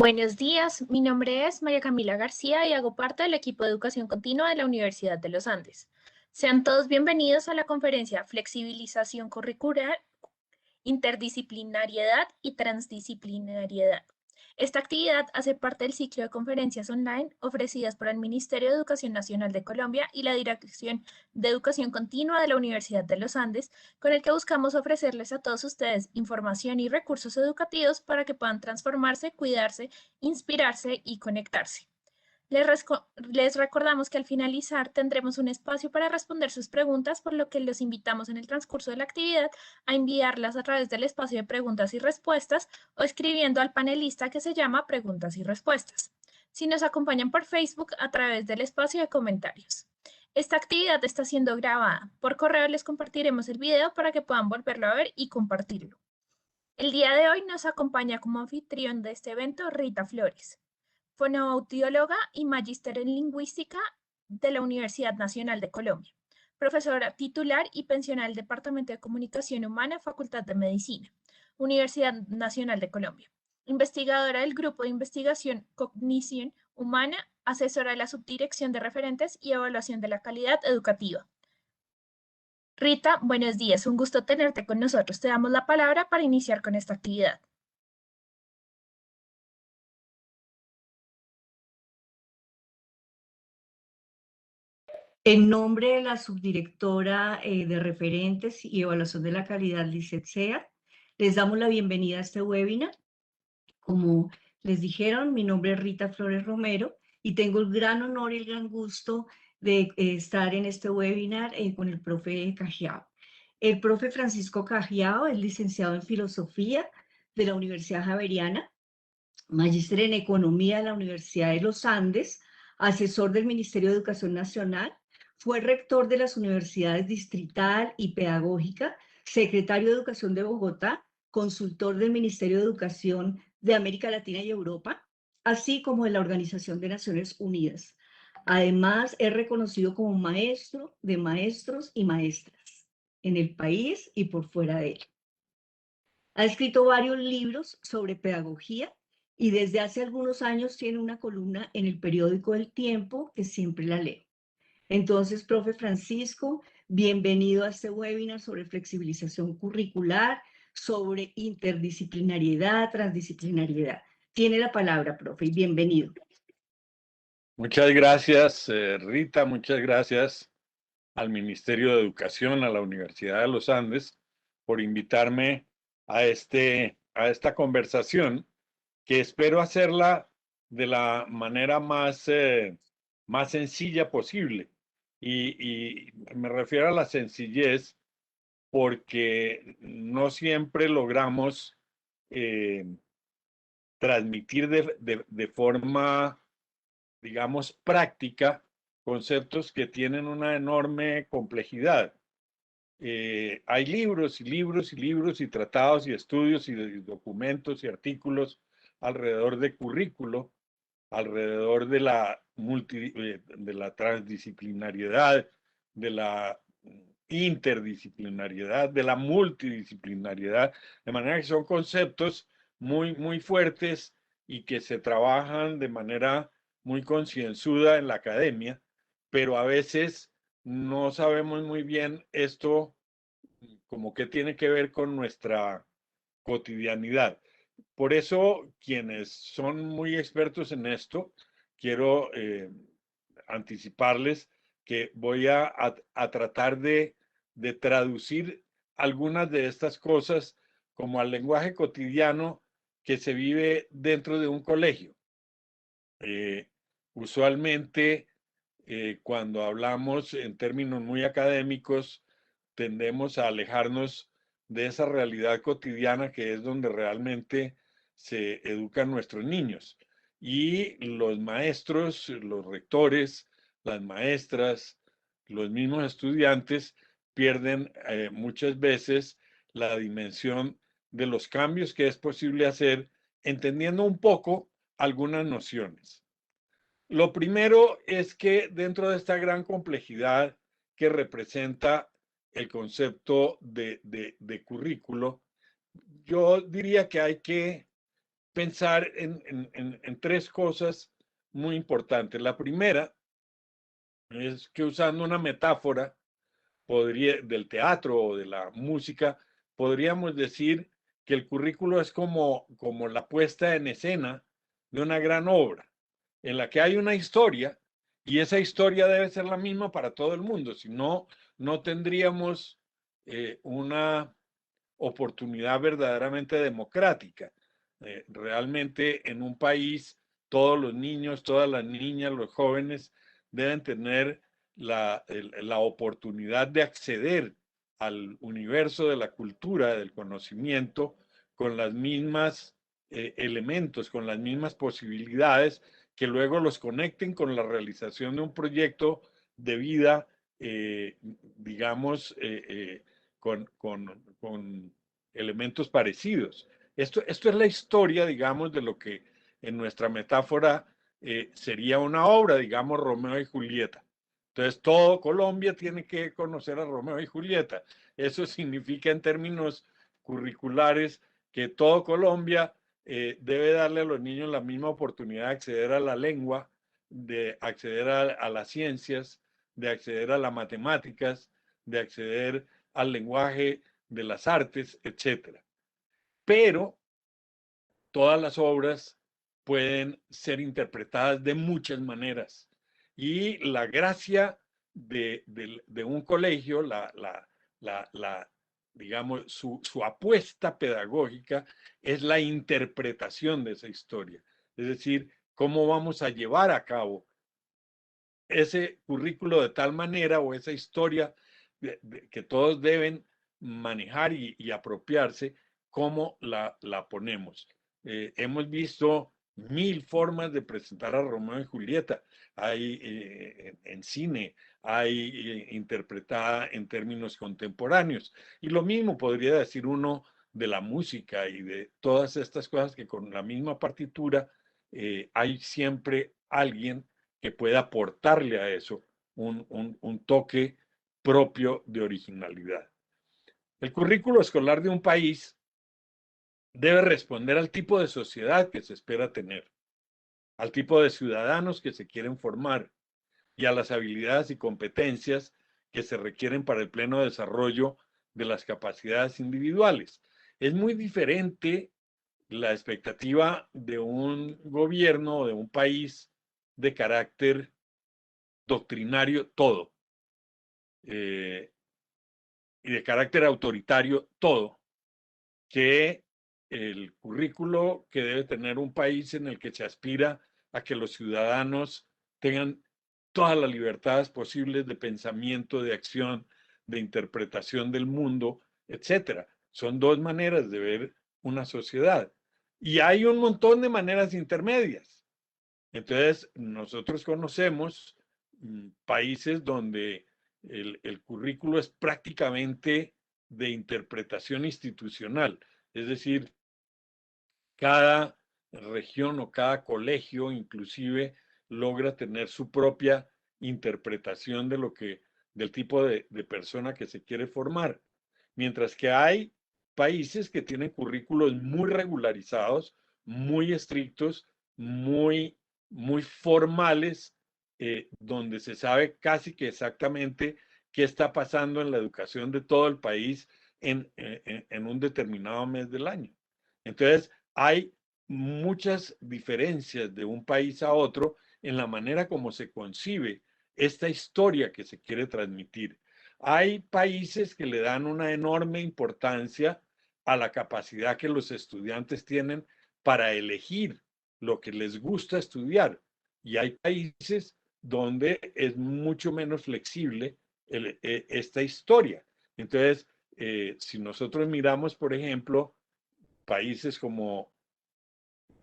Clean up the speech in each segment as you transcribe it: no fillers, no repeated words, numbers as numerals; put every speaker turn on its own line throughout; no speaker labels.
Buenos días, mi nombre es María Camila García y hago parte del equipo de educación continua de la Universidad de los Andes. Sean todos bienvenidos a la conferencia Flexibilización curricular, interdisciplinariedad y transdisciplinariedad. Esta actividad hace parte del ciclo de conferencias online ofrecidas por el Ministerio de Educación Nacional de Colombia y la Dirección de Educación Continua de la Universidad de los Andes, con el que buscamos ofrecerles a todos ustedes información y recursos educativos para que puedan transformarse, cuidarse, inspirarse y conectarse. Les recordamos que al finalizar tendremos un espacio para responder sus preguntas, por lo que los invitamos en el transcurso de la actividad a enviarlas a través del espacio de preguntas y respuestas o escribiendo al panelista que se llama Preguntas y Respuestas. Si nos acompañan por Facebook, a través del espacio de comentarios. Esta actividad está siendo grabada. Por correo les compartiremos el video para que puedan volverlo a ver y compartirlo. El día de hoy nos acompaña como anfitrión de este evento Rita Flores, fonoaudióloga y magíster en lingüística de la Universidad Nacional de Colombia, profesora titular y pensionada del Departamento de Comunicación Humana, Facultad de Medicina, Universidad Nacional de Colombia, investigadora del Grupo de Investigación Cognición Humana, asesora de la Subdirección de Referentes y Evaluación de la Calidad Educativa. Rita, buenos días, un gusto tenerte con nosotros. Te damos la palabra para iniciar con esta actividad.
En nombre de la subdirectora de Referentes y Evaluación de la Calidad, Lizeth Sea, les damos la bienvenida a este webinar. Como les dijeron, mi nombre es Rita Flores Romero y tengo el gran honor y el gran gusto de estar en este webinar con el profe Cajiao. El profe Francisco Cajiao es licenciado en Filosofía de la Universidad Javeriana, magíster en Economía de la Universidad de los Andes, asesor del Ministerio de Educación Nacional, fue rector de las universidades distrital y pedagógica, secretario de Educación de Bogotá, consultor del Ministerio de Educación de América Latina y Europa, así como de la Organización de Naciones Unidas. Además, es reconocido como maestro de maestros y maestras en el país y por fuera de él. Ha escrito varios libros sobre pedagogía y desde hace algunos años tiene una columna en el periódico El Tiempo que siempre la leo. Entonces, profe Francisco, bienvenido a este webinar sobre flexibilización curricular, sobre interdisciplinariedad, transdisciplinariedad. Tiene la palabra, profe, y bienvenido.
Muchas gracias, Rita, muchas gracias al Ministerio de Educación, a la Universidad de los Andes, por invitarme a esta conversación, que espero hacerla de la manera más sencilla posible. Y me refiero a la sencillez porque no siempre logramos transmitir de forma, digamos, práctica, conceptos que tienen una enorme complejidad. Hay libros y libros y libros y tratados y estudios y documentos y artículos alrededor de currículo, alrededor de de la transdisciplinariedad, de la interdisciplinariedad, de la multidisciplinariedad, de manera que son conceptos muy fuertes y que se trabajan de manera muy concienzuda en la academia, pero a veces no sabemos muy bien esto como que tiene que ver con nuestra cotidianidad. Por eso, quienes son muy expertos en esto, quiero anticiparles que voy a tratar de traducir algunas de estas cosas como al lenguaje cotidiano que se vive dentro de un colegio. Usualmente, cuando hablamos en términos muy académicos, tendemos a alejarnos de esa realidad cotidiana que es donde realmente se educan nuestros niños. Y los maestros, los rectores, las maestras, los mismos estudiantes pierden muchas veces la dimensión de los cambios que es posible hacer, entendiendo un poco algunas nociones. Lo primero es que dentro de esta gran complejidad que representa el concepto de currículo, yo diría que hay que pensar en tres cosas muy importantes. La primera es que, usando una metáfora del teatro o de la música, podríamos decir que el currículo es como la puesta en escena de una gran obra, en la que hay una historia, y esa historia debe ser la misma para todo el mundo, si no, no tendríamos una oportunidad verdaderamente democrática. Realmente, en un país, todos los niños, todas las niñas, los jóvenes deben tener la oportunidad de acceder al universo de la cultura, del conocimiento, con las mismas elementos, con las mismas posibilidades, que luego los conecten con la realización de un proyecto de vida, digamos, con elementos parecidos. Esto es la historia, digamos, de lo que en nuestra metáfora sería una obra, digamos, Romeo y Julieta. Entonces, todo Colombia tiene que conocer a Romeo y Julieta. Eso significa, en términos curriculares, que todo Colombia debe darle a los niños la misma oportunidad de acceder a la lengua, de acceder a las ciencias, de acceder a las matemáticas, de acceder al lenguaje de las artes, etcétera. Pero todas las obras pueden ser interpretadas de muchas maneras. Y la gracia de un colegio, digamos, su apuesta pedagógica es la interpretación de esa historia. Es decir, cómo vamos a llevar a cabo ese currículo de tal manera, o esa historia que todos deben manejar y apropiarse, cómo la ponemos. Hemos visto 1000 formas de presentar a Romeo y Julieta. Hay en cine, hay interpretada en términos contemporáneos. Y lo mismo podría decir uno de la música y de todas estas cosas, que con la misma partitura hay siempre alguien que pueda aportarle a eso un toque propio de originalidad. El currículo escolar de un país debe responder al tipo de sociedad que se espera tener, al tipo de ciudadanos que se quieren formar y a las habilidades y competencias que se requieren para el pleno desarrollo de las capacidades individuales. Es muy diferente la expectativa de un gobierno o de un país de carácter doctrinario, todo, y de carácter autoritario, todo, que el currículo que debe tener un país en el que se aspira a que los ciudadanos tengan todas las libertades posibles de pensamiento, de acción, de interpretación del mundo, etcétera. Son dos maneras de ver una sociedad. Y hay un montón de maneras intermedias. Entonces, nosotros conocemos países donde el currículo es prácticamente de interpretación institucional. Es decir, cada región o cada colegio inclusive logra tener su propia interpretación del tipo de persona que se quiere formar. Mientras que hay países que tienen currículos muy regularizados, muy estrictos, muy formales, donde se sabe casi que exactamente qué está pasando en la educación de todo el país en un determinado mes del año. Entonces, hay muchas diferencias de un país a otro en la manera como se concibe esta historia que se quiere transmitir. Hay países que le dan una enorme importancia a la capacidad que los estudiantes tienen para elegir lo que les gusta estudiar, y hay países donde es mucho menos flexible esta historia. Entonces, si nosotros miramos, por ejemplo, países como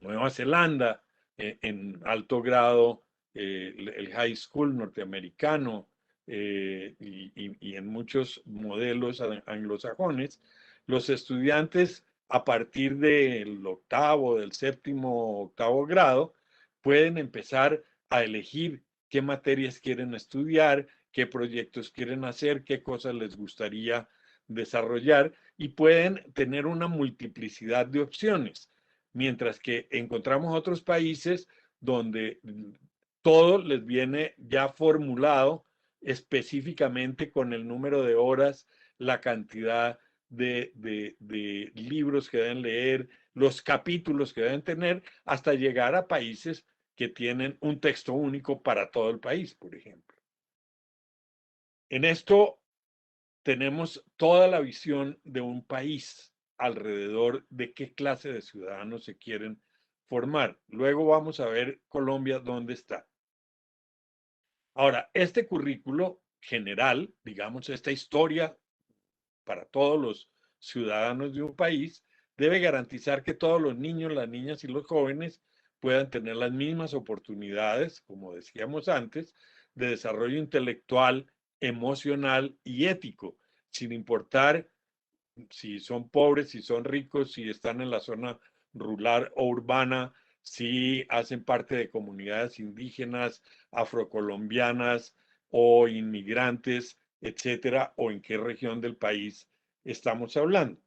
Nueva Zelanda, en alto grado, el high school norteamericano, y en muchos modelos anglosajones, los estudiantes, a partir del octavo, del séptimo, octavo grado, pueden empezar a elegir qué materias quieren estudiar, qué proyectos quieren hacer, qué cosas les gustaría desarrollar, y pueden tener una multiplicidad de opciones. mientras que encontramos otros países donde todo les viene ya formulado específicamente con el número de horas, la cantidad de libros que deben leer, los capítulos que deben tener, hasta llegar a países que tienen un texto único para todo el país, por ejemplo. En esto tenemos toda la visión de un país alrededor de qué clase de ciudadanos se quieren formar. Luego vamos a ver Colombia dónde está. Ahora, este currículo general, digamos, esta historia para todos los ciudadanos de un país, debe garantizar que todos los niños, las niñas y los jóvenes puedan tener las mismas oportunidades, como decíamos antes, de desarrollo intelectual, emocional y ético, sin importar si son pobres, si son ricos, si están en la zona rural o urbana, si hacen parte de comunidades indígenas, afrocolombianas o inmigrantes, etcétera, o en qué región del país estamos hablando.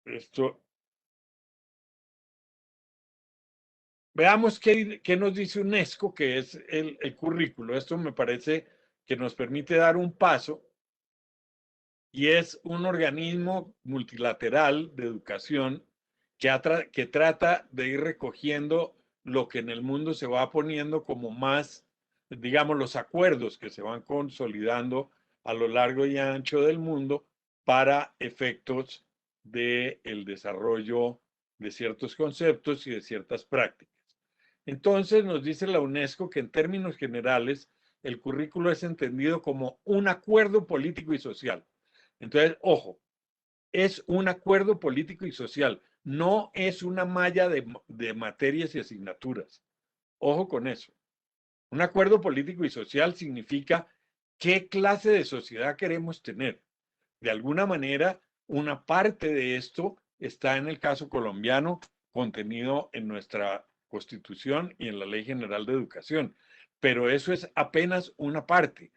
Esto, veamos qué nos dice UNESCO, que es el currículo. Esto me parece que nos permite dar un paso y es un organismo multilateral de educación que trata de ir recogiendo lo que en el mundo se va poniendo como más, digamos, los acuerdos que se van consolidando a lo largo y ancho del mundo para efectos del desarrollo de ciertos conceptos y de ciertas prácticas. Entonces nos dice la UNESCO que en términos generales el currículo es entendido como un acuerdo político y social. Entonces, ojo, es un acuerdo político y social, no es una malla de materias y asignaturas. Ojo con eso. Un acuerdo político y social significa qué clase de sociedad queremos tener. De alguna manera, una parte de esto está en el caso colombiano, contenido en nuestra Constitución y en la Ley General de Educación, pero eso es apenas una parte.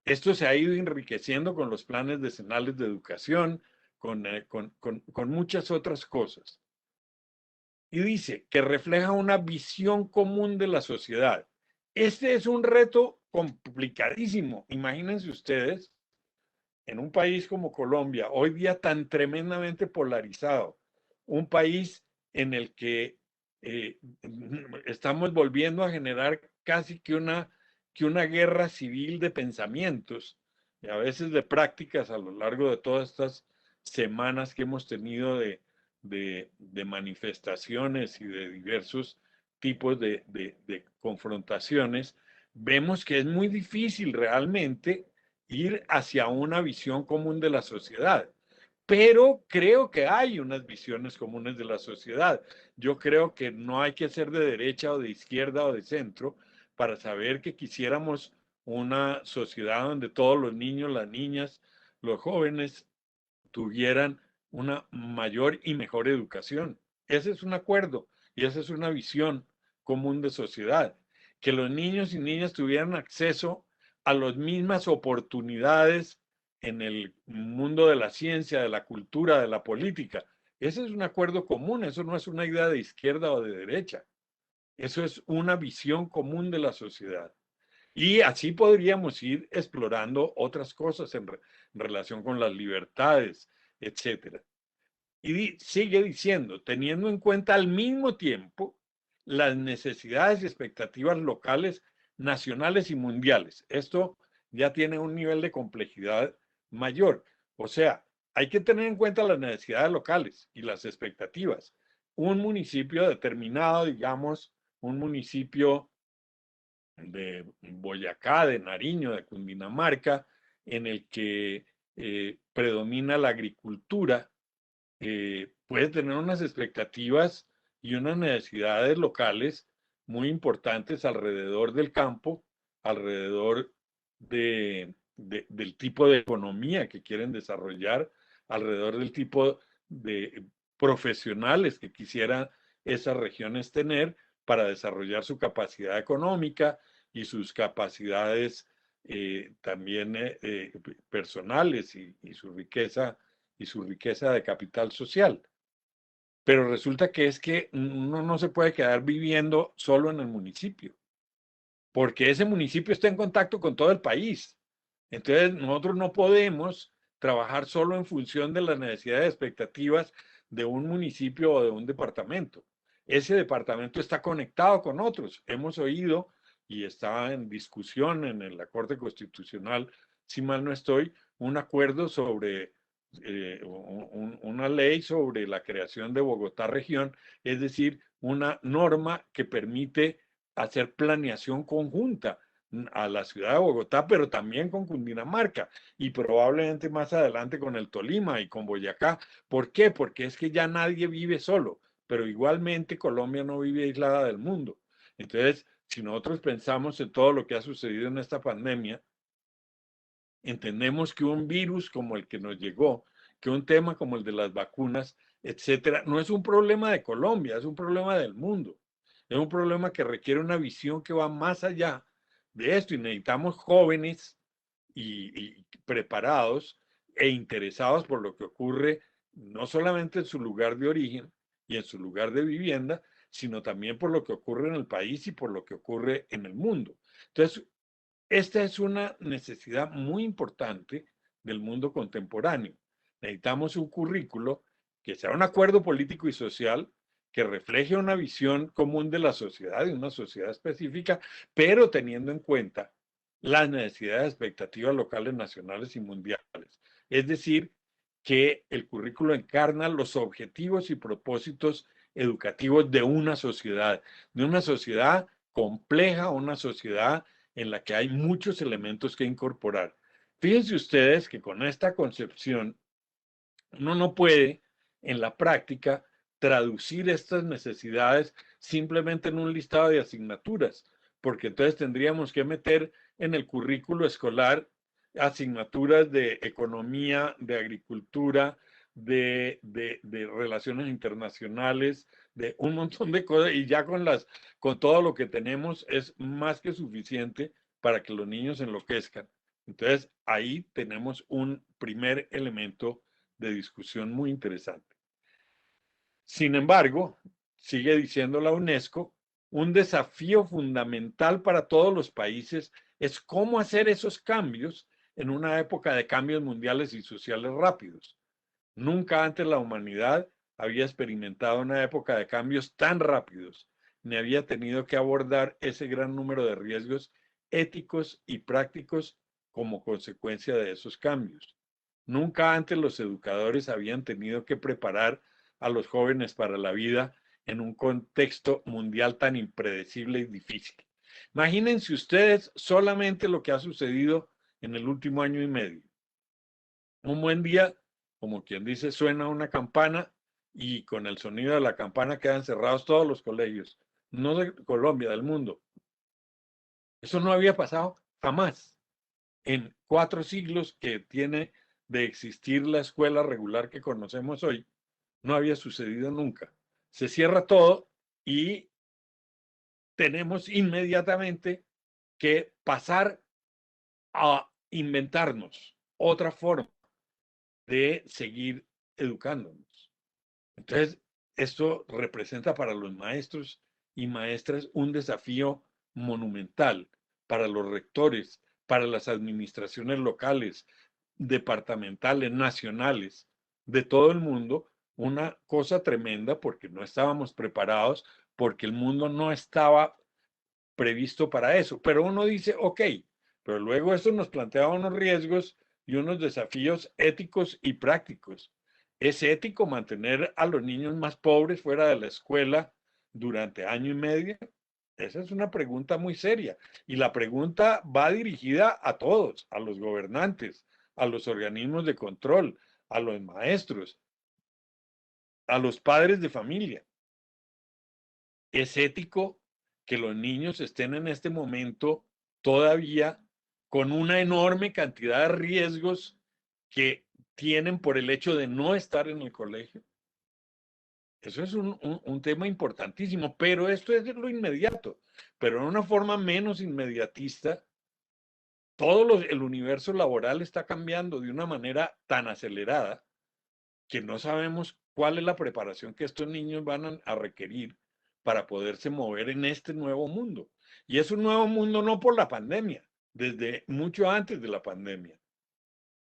Esto se ha ido enriqueciendo con los planes decenales de educación, con muchas otras cosas. Y dice que refleja una visión común de la sociedad. Este es un reto complicadísimo. Imagínense ustedes, en un país como Colombia, hoy día tan tremendamente polarizado, un país en el que estamos volviendo a generar casi que una guerra civil de pensamientos y a veces de prácticas a lo largo de todas estas semanas que hemos tenido de manifestaciones y de diversos tipos de confrontaciones, vemos que es muy difícil realmente ir hacia una visión común de la sociedad. Pero creo que hay unas visiones comunes de la sociedad. Yo creo que no hay que ser de derecha o de izquierda o de centro para saber que quisiéramos una sociedad donde todos los niños, las niñas, los jóvenes tuvieran una mayor y mejor educación. Ese es un acuerdo y esa es una visión común de sociedad. Que los niños y niñas tuvieran acceso a las mismas oportunidades en el mundo de la ciencia, de la cultura, de la política. Ese es un acuerdo común, eso no es una idea de izquierda o de derecha. Eso es una visión común de la sociedad. Y así podríamos ir explorando otras cosas en relación con las libertades, etcétera. Y sigue diciendo, teniendo en cuenta al mismo tiempo las necesidades y expectativas locales, nacionales y mundiales. Esto ya tiene un nivel de complejidad mayor. O sea, hay que tener en cuenta las necesidades locales y las expectativas. Un municipio determinado, digamos, un municipio de Boyacá, de Nariño, de Cundinamarca, en el que predomina la agricultura, puede tener unas expectativas y unas necesidades locales muy importantes alrededor del campo, alrededor del tipo de economía que quieren desarrollar, alrededor del tipo de profesionales que quisieran esas regiones tener para desarrollar su capacidad económica y sus capacidades también personales y su riqueza y su riqueza de capital social. Pero resulta que es que uno no se puede quedar viviendo solo en el municipio, porque ese municipio está en contacto con todo el país. Entonces, nosotros no podemos trabajar solo en función de las necesidades y expectativas de un municipio o de un departamento. Ese departamento está conectado con otros. Hemos oído y está en discusión en la Corte Constitucional, si mal no estoy, un acuerdo sobre una ley sobre la creación de Bogotá región, es decir, una norma que permite hacer planeación conjunta a la ciudad de Bogotá, pero también con Cundinamarca y probablemente más adelante con el Tolima y con Boyacá. ¿Por qué? Porque es que ya nadie vive solo, pero igualmente Colombia no vive aislada del mundo. Entonces, si nosotros pensamos en todo lo que ha sucedido en esta pandemia, entendemos que un virus como el que nos llegó, que un tema como el de las vacunas, etcétera, no es un problema de Colombia, es un problema del mundo. Es un problema que requiere una visión que va más allá de esto y necesitamos jóvenes y preparados e interesados por lo que ocurre no solamente en su lugar de origen y en su lugar de vivienda, sino también por lo que ocurre en el país y por lo que ocurre en el mundo. Entonces, esta es una necesidad muy importante del mundo contemporáneo. Necesitamos un currículo que sea un acuerdo político y social que refleje una visión común de la sociedad, de una sociedad específica, pero teniendo en cuenta las necesidades y expectativas locales, nacionales y mundiales. Es decir, que el currículo encarna los objetivos y propósitos educativos de una sociedad compleja, una sociedad en la que hay muchos elementos que incorporar. Fíjense ustedes que con esta concepción uno no puede en la práctica traducir estas necesidades simplemente en un listado de asignaturas, porque entonces tendríamos que meter en el currículo escolar asignaturas de economía, de agricultura, de relaciones internacionales, de un montón de cosas, y ya con todo lo que tenemos es más que suficiente para que los niños enloquezcan. Entonces, ahí tenemos un primer elemento de discusión muy interesante. Sin embargo, sigue diciendo la UNESCO, un desafío fundamental para todos los países es cómo hacer esos cambios en una época de cambios mundiales y sociales rápidos. Nunca antes la humanidad había experimentado una época de cambios tan rápidos, ni había tenido que abordar ese gran número de riesgos éticos y prácticos como consecuencia de esos cambios. Nunca antes los educadores habían tenido que preparar a los jóvenes para la vida en un contexto mundial tan impredecible y difícil. Imagínense ustedes solamente lo que ha sucedido en el último año y medio. Un buen día, como quien dice, suena una campana y con el sonido de la campana quedan cerrados todos los colegios, no de Colombia, del mundo. Eso no había pasado jamás en 4 siglos que tiene de existir la escuela regular que conocemos hoy. No había sucedido nunca. Se cierra todo y tenemos inmediatamente que pasar a inventarnos otra forma de seguir educándonos. Entonces, esto representa para los maestros y maestras un desafío monumental, para los rectores, para las administraciones locales, departamentales, nacionales, de todo el mundo, una cosa tremenda porque no estábamos preparados, porque el mundo no estaba previsto para eso. Pero uno dice, ok, pero luego esto nos plantea unos riesgos y unos desafíos éticos y prácticos. ¿Es ético mantener a los niños más pobres fuera de la escuela durante año y medio? Esa es una pregunta muy seria. Y la pregunta va dirigida a todos, a los gobernantes, a los organismos de control, a los maestros, a los padres de familia. ¿Es ético que los niños estén en este momento todavía con una enorme cantidad de riesgos que tienen por el hecho de no estar en el colegio? Eso es un tema importantísimo, pero esto es lo inmediato. Pero en una forma menos inmediatista, el universo laboral está cambiando de una manera tan acelerada que no sabemos cuál es la preparación que estos niños van a requerir para poderse mover en este nuevo mundo. Y es un nuevo mundo no por la pandemia, desde mucho antes de la pandemia.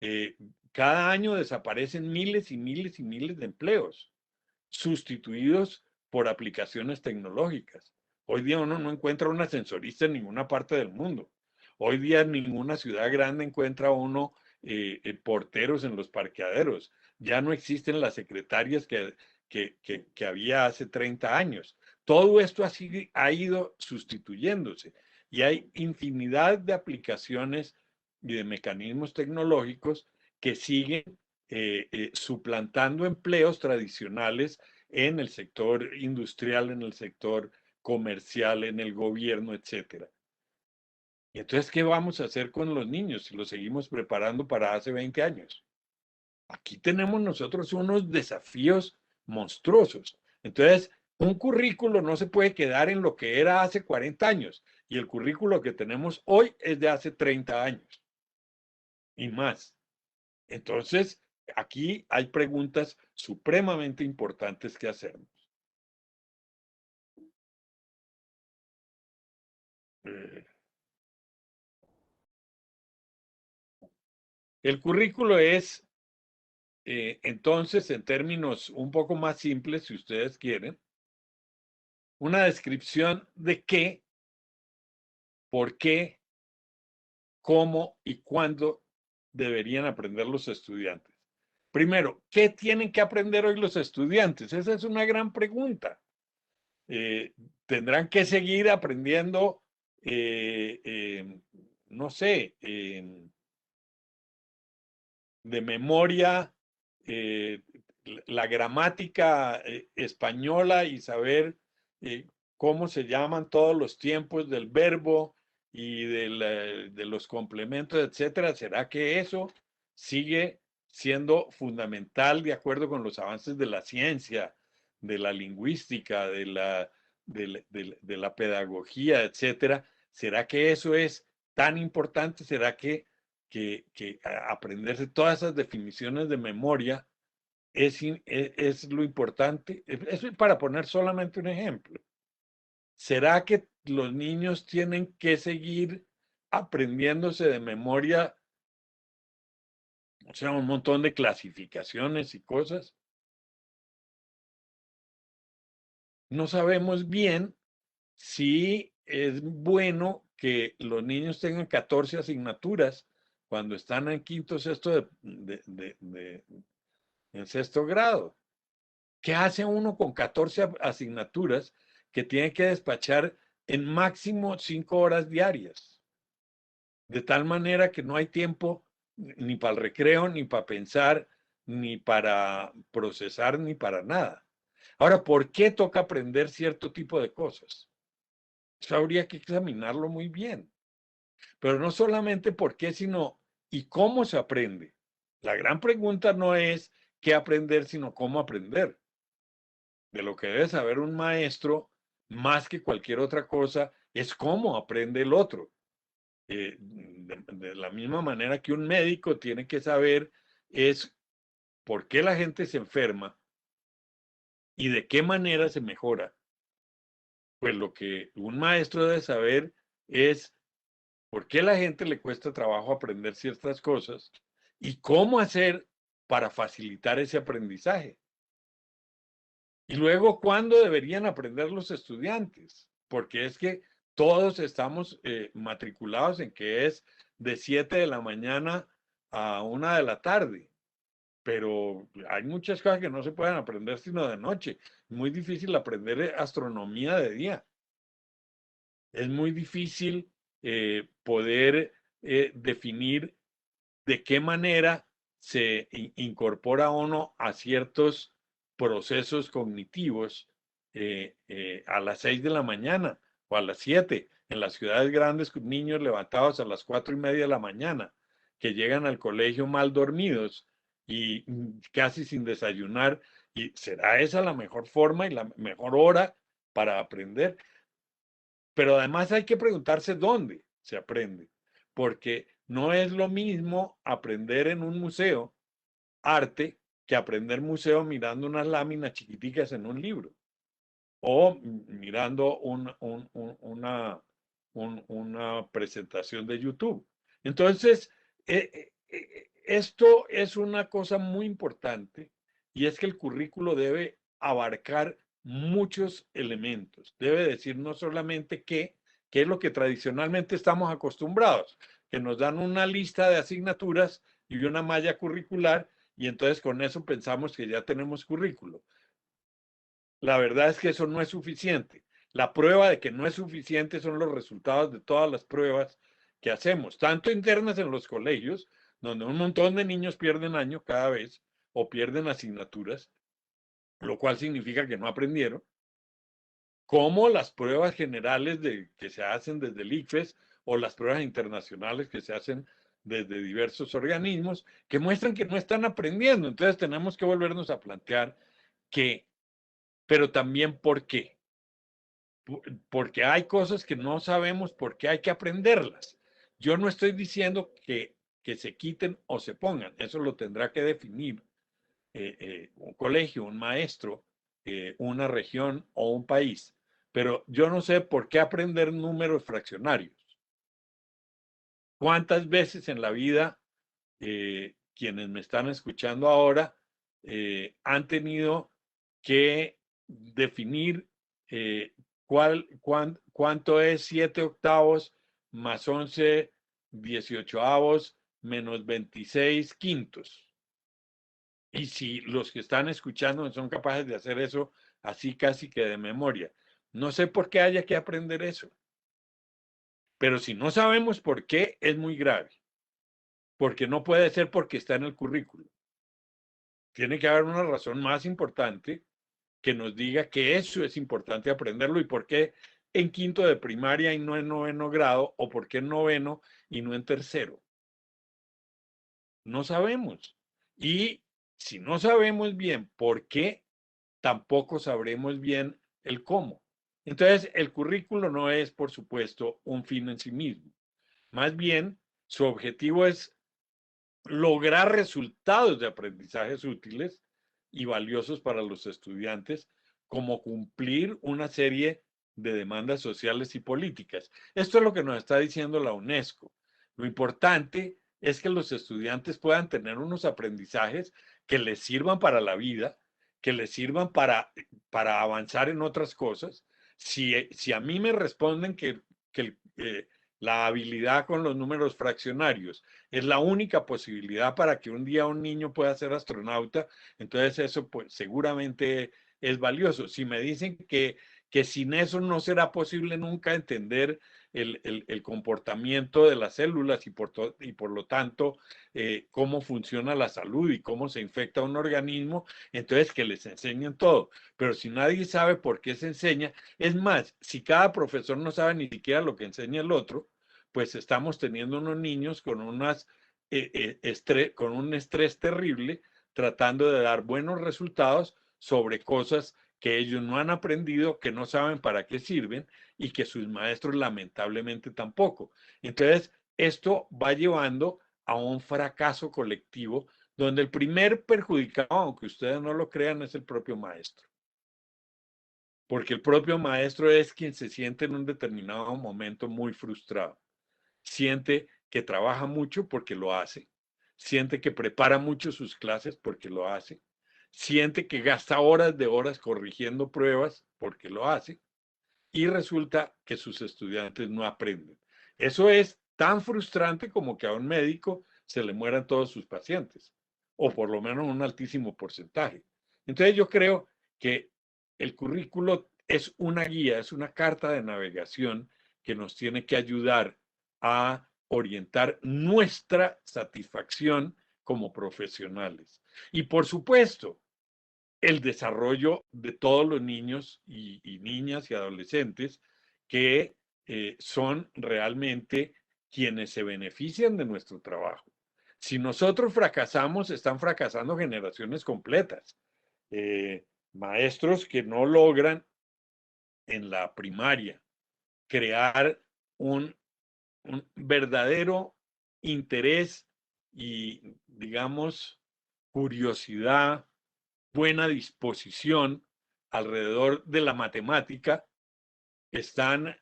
Eh, Cada año desaparecen miles y miles y miles de empleos, sustituidos por aplicaciones tecnológicas. Hoy día uno no encuentra un ascensorista en ninguna parte del mundo. Hoy día en ninguna ciudad grande encuentra uno porteros en los parqueaderos. Ya no existen las secretarias que había hace 30 años. Todo esto ha ido sustituyéndose y hay infinidad de aplicaciones y de mecanismos tecnológicos que siguen suplantando empleos tradicionales en el sector industrial, en el sector comercial, en el gobierno, etcétera. Y entonces, ¿qué vamos a hacer con los niños si los seguimos preparando para hace 20 años? Aquí tenemos nosotros unos desafíos monstruosos. Entonces, un currículo no se puede quedar en lo que era hace 40 años y el currículo que tenemos hoy es de hace 30 años y más. Entonces, aquí hay preguntas supremamente importantes que hacernos. El currículo es, entonces, en términos un poco más simples, si ustedes quieren, una descripción de qué, por qué, cómo y cuándo deberían aprender los estudiantes. Primero, ¿qué tienen que aprender hoy los estudiantes? Esa es una gran pregunta. Tendrán que seguir aprendiendo, no sé, de memoria, la gramática española y saber cómo se llaman todos los tiempos del verbo y de los complementos, etcétera. ¿Será que eso sigue siendo fundamental de acuerdo con los avances de la ciencia, de la lingüística, de la pedagogía, etcétera? ¿Será que eso es tan importante? ¿Será que aprenderse todas esas definiciones de memoria es lo importante? Eso es para poner solamente un ejemplo. ¿Será que los niños tienen que seguir aprendiéndose de memoria, o sea, un montón de clasificaciones y cosas? No sabemos bien si es bueno que los niños tengan 14 asignaturas cuando están en quinto, sexto en sexto grado. ¿Qué hace uno con 14 asignaturas que tiene que despachar en máximo 5 horas diarias? De tal manera que no hay tiempo ni para el recreo, ni para pensar, ni para procesar, ni para nada. Ahora, ¿por qué toca aprender cierto tipo de cosas? Eso habría que examinarlo muy bien. Pero no solamente por qué, sino ¿y cómo se aprende? La gran pregunta no es qué aprender, sino cómo aprender. De lo que debe saber un maestro, más que cualquier otra cosa, es cómo aprende el otro. De la misma manera que un médico tiene que saber es por qué la gente se enferma y de qué manera se mejora. Pues lo que un maestro debe saber es por qué a la gente le cuesta trabajo aprender ciertas cosas y cómo hacer para facilitar ese aprendizaje. Y luego, ¿cuándo deberían aprender los estudiantes? Porque es que todos estamos matriculados en que es de 7 de la mañana a 1 de la tarde, pero hay muchas cosas que no se pueden aprender sino de noche. Muy difícil aprender astronomía de día. Es muy difícil poder definir de qué manera se incorpora uno a ciertos procesos cognitivos a las 6 de la mañana o a las 7. En las ciudades grandes, niños levantados a las 4:30 de la mañana, que llegan al colegio mal dormidos y casi sin desayunar. ¿Y será esa la mejor forma y la mejor hora para aprender? Pero además hay que preguntarse dónde se aprende, porque no es lo mismo aprender en un museo arte que aprender museo mirando unas láminas chiquiticas en un libro o mirando una presentación de YouTube. Entonces, esto es una cosa muy importante y es que el currículo debe abarcar muchos elementos. Debe decir no solamente qué es lo que tradicionalmente estamos acostumbrados, que nos dan una lista de asignaturas y una malla curricular y entonces con eso pensamos que ya tenemos currículo. La verdad es que eso no es suficiente. La prueba de que no es suficiente son los resultados de todas las pruebas que hacemos, tanto internas en los colegios, donde un montón de niños pierden año cada vez o pierden asignaturas, lo cual significa que no aprendieron, como las pruebas generales que se hacen desde el ICFES o las pruebas internacionales que se hacen desde diversos organismos que muestran que no están aprendiendo. Entonces tenemos que volvernos a plantear qué, pero también por qué. Porque hay cosas que no sabemos por qué hay que aprenderlas. Yo no estoy diciendo que se quiten o se pongan, eso lo tendrá que definir un colegio, un maestro, una región o un país. Pero yo no sé por qué aprender números fraccionarios. ¿Cuántas veces en la vida quienes me están escuchando ahora han tenido que definir cuánto es 7 octavos más 11 18avos menos 26 quintos? Y si los que están escuchando son capaces de hacer eso así casi que de memoria, no sé por qué haya que aprender eso. Pero si no sabemos por qué, es muy grave. Porque no puede ser porque está en el currículo. Tiene que haber una razón más importante que nos diga que eso es importante aprenderlo y por qué en quinto de primaria y no en noveno grado o por qué en noveno y no en tercero. No sabemos. Y si no sabemos bien por qué, tampoco sabremos bien el cómo. Entonces, el currículo no es, por supuesto, un fin en sí mismo. Más bien, su objetivo es lograr resultados de aprendizajes útiles y valiosos para los estudiantes, como cumplir una serie de demandas sociales y políticas. Esto es lo que nos está diciendo la UNESCO. Lo importante es que los estudiantes puedan tener unos aprendizajes que les sirvan para la vida, que les sirvan para avanzar en otras cosas. Si a mí me responden que la habilidad con los números fraccionarios es la única posibilidad para que un día un niño pueda ser astronauta, entonces eso pues seguramente es valioso. Si me dicen que sin eso no será posible nunca entender el comportamiento de las células y por lo tanto cómo funciona la salud y cómo se infecta un organismo, entonces que les enseñen todo. Pero si nadie sabe por qué se enseña, es más, si cada profesor no sabe ni siquiera lo que enseña el otro, pues estamos teniendo unos niños con con un estrés terrible, tratando de dar buenos resultados sobre cosas que ellos no han aprendido, que no saben para qué sirven y que sus maestros lamentablemente tampoco. Entonces, esto va llevando a un fracaso colectivo donde el primer perjudicado, aunque ustedes no lo crean, es el propio maestro. Porque el propio maestro es quien se siente en un determinado momento muy frustrado. Siente que trabaja mucho porque lo hace, siente que prepara mucho sus clases porque lo hace, siente que gasta horas de horas corrigiendo pruebas porque lo hace y resulta que sus estudiantes no aprenden. Eso es tan frustrante como que a un médico se le mueran todos sus pacientes, o por lo menos un altísimo porcentaje. Entonces yo creo que el currículo es una guía, es una carta de navegación que nos tiene que ayudar a orientar nuestra satisfacción como profesionales. Y por supuesto, el desarrollo de todos los niños y niñas y adolescentes que son realmente quienes se benefician de nuestro trabajo. Si nosotros fracasamos, están fracasando generaciones completas. Maestros que no logran en la primaria crear un verdadero interés y, digamos, curiosidad, buena disposición alrededor de la matemática, están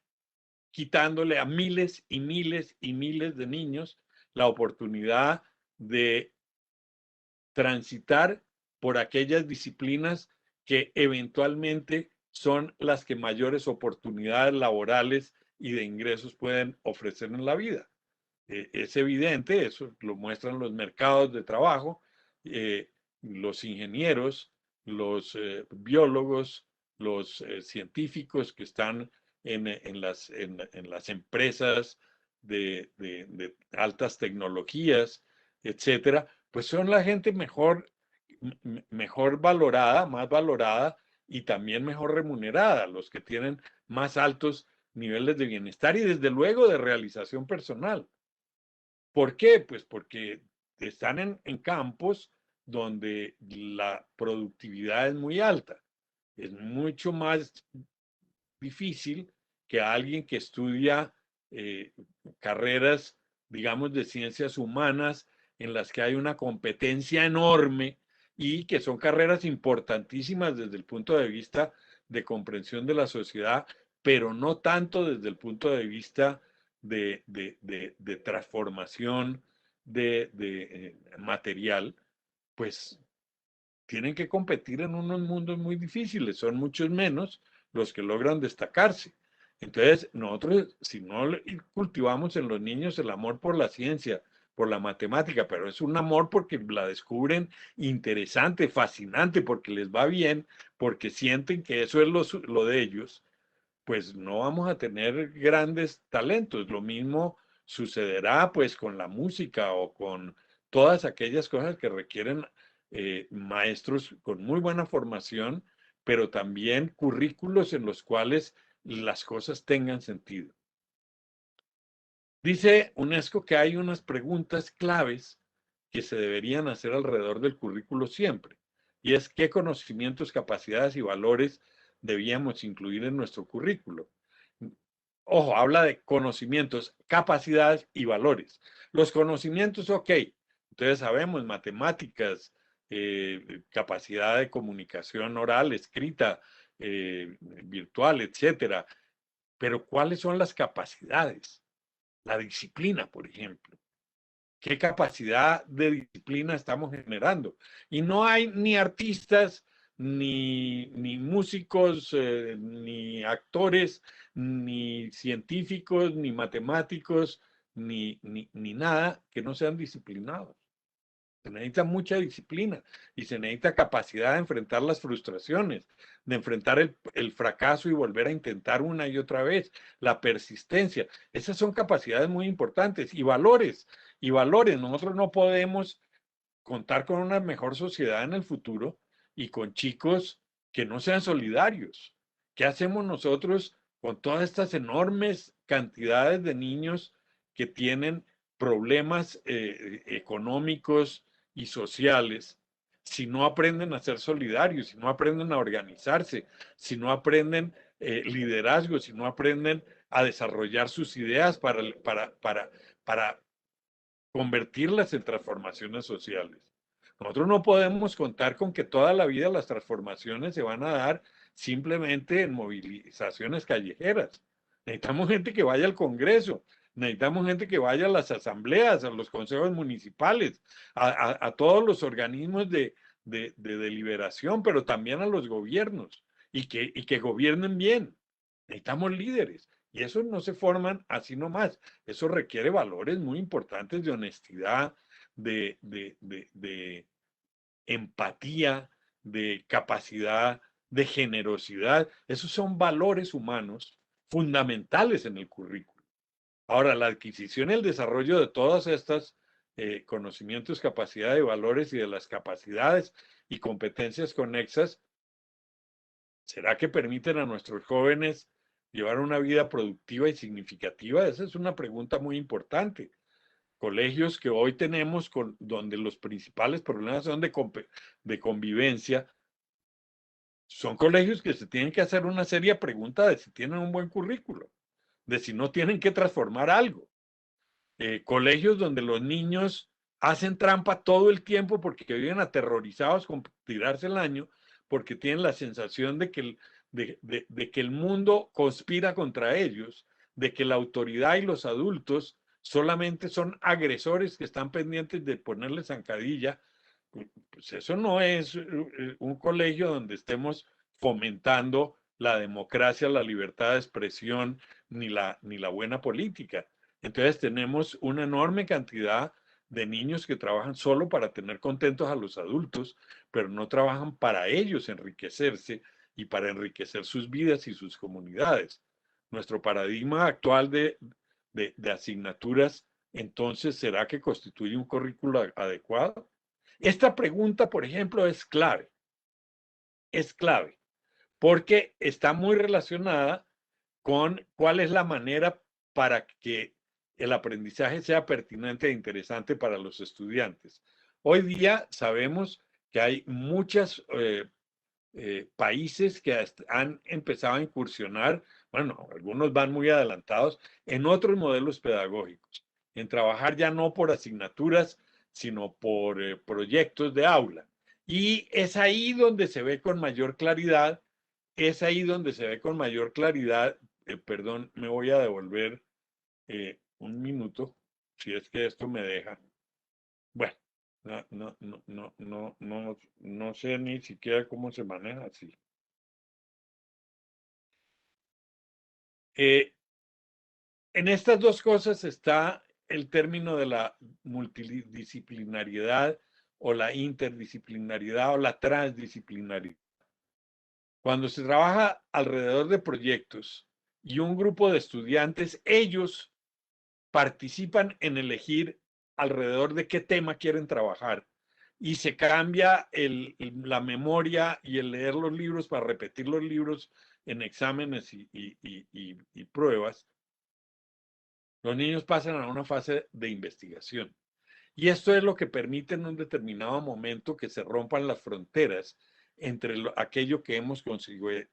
quitándole a miles y miles y miles de niños la oportunidad de transitar por aquellas disciplinas que eventualmente son las que mayores oportunidades laborales y de ingresos pueden ofrecer en la vida. Es evidente, eso lo muestran los mercados de trabajo, los ingenieros, los biólogos, los científicos que están en las empresas de altas tecnologías, etcétera, pues son la gente mejor valorada, más valorada y también mejor remunerada, los que tienen más altos niveles de bienestar y desde luego de realización personal. ¿Por qué? Pues porque están en campos donde la productividad es muy alta. Es mucho más difícil que alguien que estudia carreras, digamos, de ciencias humanas en las que hay una competencia enorme y que son carreras importantísimas desde el punto de vista de comprensión de la sociedad, pero no tanto desde el punto de vista de transformación de material, pues tienen que competir en unos mundos muy difíciles, son muchos menos los que logran destacarse. Entonces, nosotros, si no cultivamos en los niños el amor por la ciencia, por la matemática, pero es un amor porque la descubren interesante, fascinante, porque les va bien, porque sienten que eso es lo de ellos, pues no vamos a tener grandes talentos. Lo mismo sucederá pues con la música o con todas aquellas cosas que requieren maestros con muy buena formación, pero también currículos en los cuales las cosas tengan sentido. Dice UNESCO que hay unas preguntas claves que se deberían hacer alrededor del currículo siempre, y es qué conocimientos, capacidades y valores debíamos incluir en nuestro currículo. Ojo, habla de conocimientos, capacidades y valores. Los conocimientos, ok, entonces sabemos matemáticas, capacidad de comunicación oral, escrita, virtual, etcétera. Pero ¿cuáles son las capacidades? La disciplina, por ejemplo. ¿Qué capacidad de disciplina estamos generando? Y no hay ni artistas, ni músicos, ni actores, ni científicos, ni matemáticos, ni nada que no sean disciplinados. Se necesita mucha disciplina y se necesita capacidad de enfrentar las frustraciones, de enfrentar el fracaso y volver a intentar una y otra vez, la persistencia. Esas son capacidades muy importantes y valores, y valores. Nosotros no podemos contar con una mejor sociedad en el futuro y con chicos que no sean solidarios. ¿Qué hacemos nosotros con todas estas enormes cantidades de niños que tienen problemas económicos y sociales si no aprenden a ser solidarios, si no aprenden a organizarse, si no aprenden liderazgo, si no aprenden a desarrollar sus ideas para convertirlas en transformaciones sociales? Nosotros no podemos contar con que toda la vida las transformaciones se van a dar simplemente en movilizaciones callejeras. Necesitamos gente que vaya al Congreso, necesitamos gente que vaya a las asambleas, a los consejos municipales, a todos los organismos de deliberación, pero también a los gobiernos y que gobiernen bien. Necesitamos líderes. Y esos no se forman así nomás. Eso requiere valores muy importantes de honestidad, de empatía, de capacidad, de generosidad. Esos son valores humanos fundamentales en el currículo. Ahora, la adquisición y el desarrollo de todas estas conocimientos, capacidades, valores y de las capacidades y competencias conexas, ¿será que permiten a nuestros jóvenes llevar una vida productiva y significativa? Esa es una pregunta muy importante. Colegios que hoy tenemos donde los principales problemas son de convivencia, son colegios que se tienen que hacer una seria pregunta de si tienen un buen currículo, de si no tienen que transformar algo. Colegios donde los niños hacen trampa todo el tiempo porque viven aterrorizados con tirarse el año, porque tienen la sensación de que el mundo conspira contra ellos, de que la autoridad y los adultos solamente son agresores que están pendientes de ponerle zancadilla. Pues eso no es un colegio donde estemos fomentando la democracia, la libertad de expresión, ni la buena política. Entonces tenemos una enorme cantidad de niños que trabajan solo para tener contentos a los adultos, pero no trabajan para ellos enriquecerse y para enriquecer sus vidas y sus comunidades. Nuestro paradigma actual de asignaturas, entonces, ¿será que constituye un currículo adecuado? Esta pregunta, por ejemplo, es clave, porque está muy relacionada con cuál es la manera para que el aprendizaje sea pertinente e interesante para los estudiantes. Hoy día sabemos que hay muchos países que han empezado a incursionar, bueno, algunos van muy adelantados, en otros modelos pedagógicos, en trabajar ya no por asignaturas, sino por proyectos de aula. Y es ahí donde se ve con mayor claridad, perdón, me voy a devolver un minuto, si es que esto me deja. Bueno, no sé ni siquiera cómo se maneja así. En estas dos cosas está el término de la multidisciplinariedad o la interdisciplinariedad o la transdisciplinariedad. Cuando se trabaja alrededor de proyectos y un grupo de estudiantes, ellos participan en elegir alrededor de qué tema quieren trabajar y se cambia la memoria y el leer los libros para repetir los libros en exámenes y pruebas. Los niños pasan a una fase de investigación. Y esto es lo que permite en un determinado momento que se rompan las fronteras entre aquello que hemos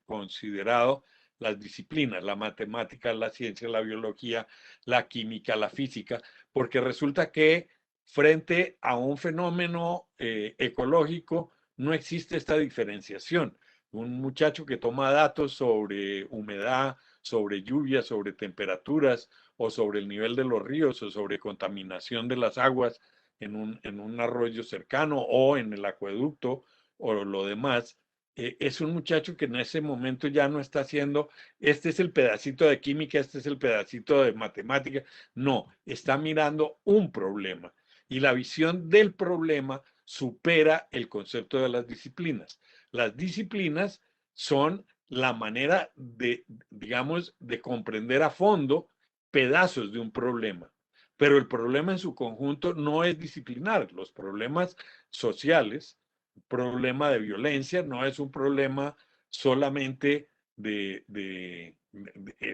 considerado las disciplinas, la matemática, la ciencia, la biología, la química, la física, porque resulta que frente a un fenómeno ecológico no existe esta diferenciación. Un muchacho que toma datos sobre humedad, sobre lluvia, sobre temperaturas o sobre el nivel de los ríos o sobre contaminación de las aguas en un arroyo cercano o en el acueducto o lo demás, es un muchacho que en ese momento ya no está haciendo, este es el pedacito de química, este es el pedacito de matemática, no, está mirando un problema y la visión del problema supera el concepto de las disciplinas. Las disciplinas son la manera de, digamos, de comprender a fondo pedazos de un problema. Pero el problema en su conjunto no es disciplinar. Los problemas sociales, problema de violencia, no es un problema solamente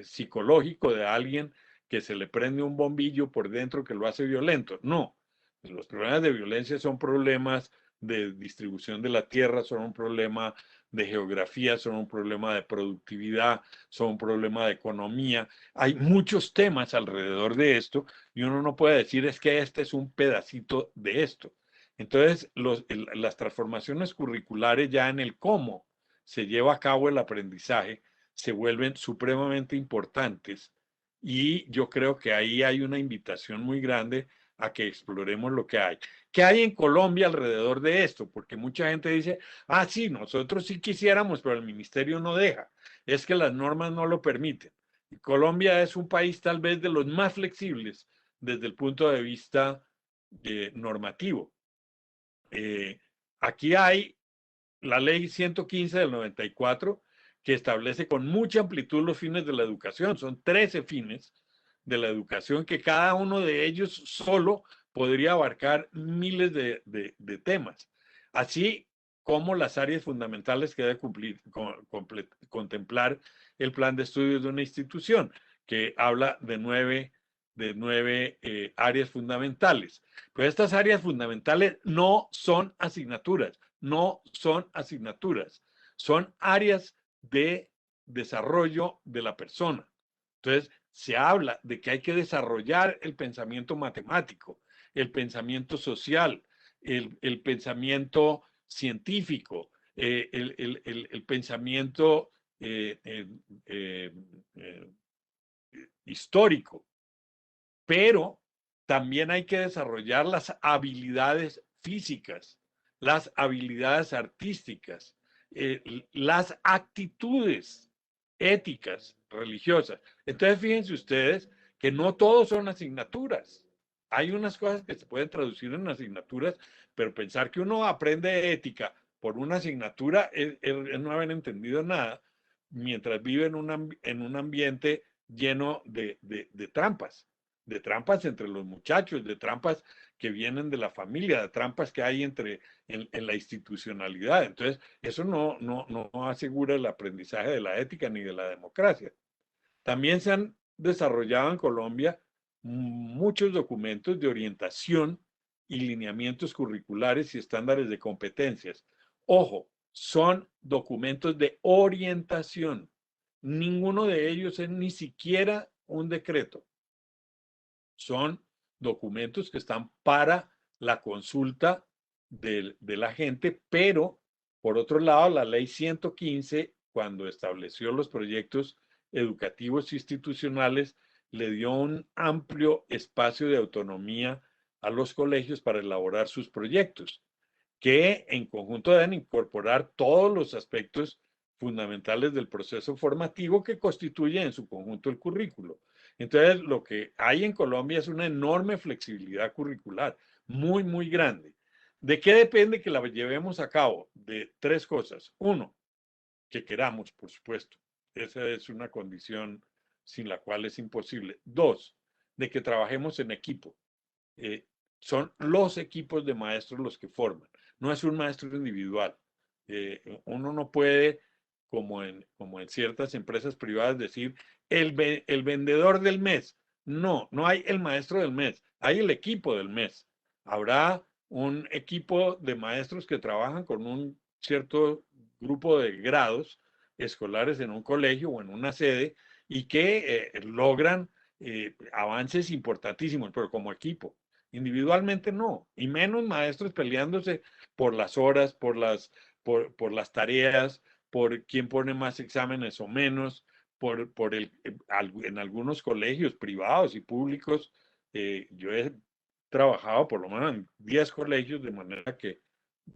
psicológico de alguien que se le prende un bombillo por dentro que lo hace violento. No, los problemas de violencia son problemas de distribución de la tierra, son un problema de geografía, son un problema de productividad, son un problema de economía. Hay muchos temas alrededor de esto y uno no puede decir es que este es un pedacito de esto. Entonces, las transformaciones curriculares ya en el cómo se lleva a cabo el aprendizaje se vuelven supremamente importantes y yo creo que ahí hay una invitación muy grande a que exploremos lo que hay. ¿Qué hay en Colombia alrededor de esto? Porque mucha gente dice, ah, sí, nosotros sí quisiéramos, pero el ministerio no deja. Es que las normas no lo permiten. Y Colombia es un país tal vez de los más flexibles desde el punto de vista normativo. Aquí hay la ley 115 del 94 que establece con mucha amplitud los fines de la educación. Son 13 fines de la educación que cada uno de ellos solo podría abarcar miles de temas. Así como las áreas fundamentales que debe contemplar el plan de estudios de una institución, que habla de nueve áreas fundamentales. Pero estas áreas fundamentales no son asignaturas, no son asignaturas, son áreas de desarrollo de la persona. Entonces, se habla de que hay que desarrollar el pensamiento matemático. el pensamiento social, el pensamiento científico, el pensamiento histórico, pero también hay que desarrollar las habilidades físicas, las habilidades artísticas, las actitudes éticas, religiosas. Entonces, fíjense ustedes que no todos son asignaturas. Hay unas cosas que se pueden traducir en asignaturas, pero pensar que uno aprende ética por una asignatura es no haber entendido nada mientras vive en un ambiente lleno de trampas entre los muchachos, de trampas que vienen de la familia, de trampas que hay en la institucionalidad. Entonces, eso no asegura el aprendizaje de la ética ni de la democracia. También se han desarrollado en Colombia muchos documentos de orientación y lineamientos curriculares y estándares de competencias. Ojo, son documentos de orientación. Ninguno de ellos es ni siquiera un decreto. Son documentos que están para la consulta de la gente, pero por otro lado, la ley 115, cuando estableció los proyectos educativos institucionales, le dio un amplio espacio de autonomía a los colegios para elaborar sus proyectos, que en conjunto deben incorporar todos los aspectos fundamentales del proceso formativo que constituye en su conjunto el currículo. Entonces, lo que hay en Colombia es una enorme flexibilidad curricular, muy, muy grande. ¿De qué depende que la llevemos a cabo? De tres cosas. Uno, que queramos, por supuesto. Esa es una condición sin la cual es imposible. Dos, de que trabajemos en equipo. Son los equipos de maestros los que forman. No es un maestro individual. Uno no puede, como en ciertas empresas privadas, decir el vendedor del mes. No hay el maestro del mes, hay el equipo del mes. Habrá un equipo de maestros que trabajan con un cierto grupo de grados escolares en un colegio o en una sede y que logran avances importantísimos, pero como equipo. Individualmente no, y menos maestros peleándose por las horas, por las tareas, por quién pone más exámenes o menos, en algunos colegios privados y públicos. Yo he trabajado por lo menos en 10 colegios, de manera que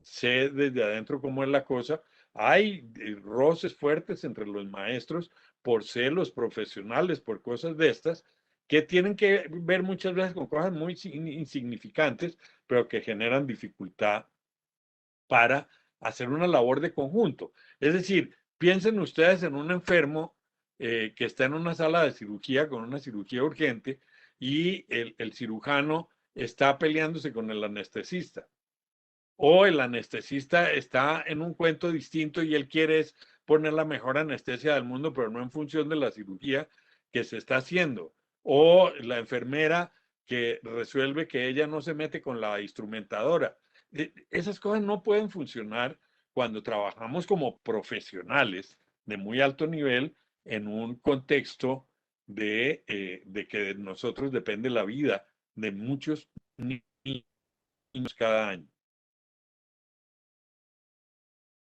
sé desde adentro cómo es la cosa. Hay roces fuertes entre los maestros por celos profesionales, por cosas de estas, que tienen que ver muchas veces con cosas muy insignificantes, pero que generan dificultad para hacer una labor de conjunto. Es decir, piensen ustedes en un enfermo que está en una sala de cirugía con una cirugía urgente y el cirujano está peleándose con el anestesista. O el anestesista está en un cuento distinto y él quiere poner la mejor anestesia del mundo, pero no en función de la cirugía que se está haciendo. O la enfermera que resuelve que ella no se mete con la instrumentadora. Esas cosas no pueden funcionar cuando trabajamos como profesionales de muy alto nivel en un contexto de que de nosotros depende la vida de muchos niños cada año.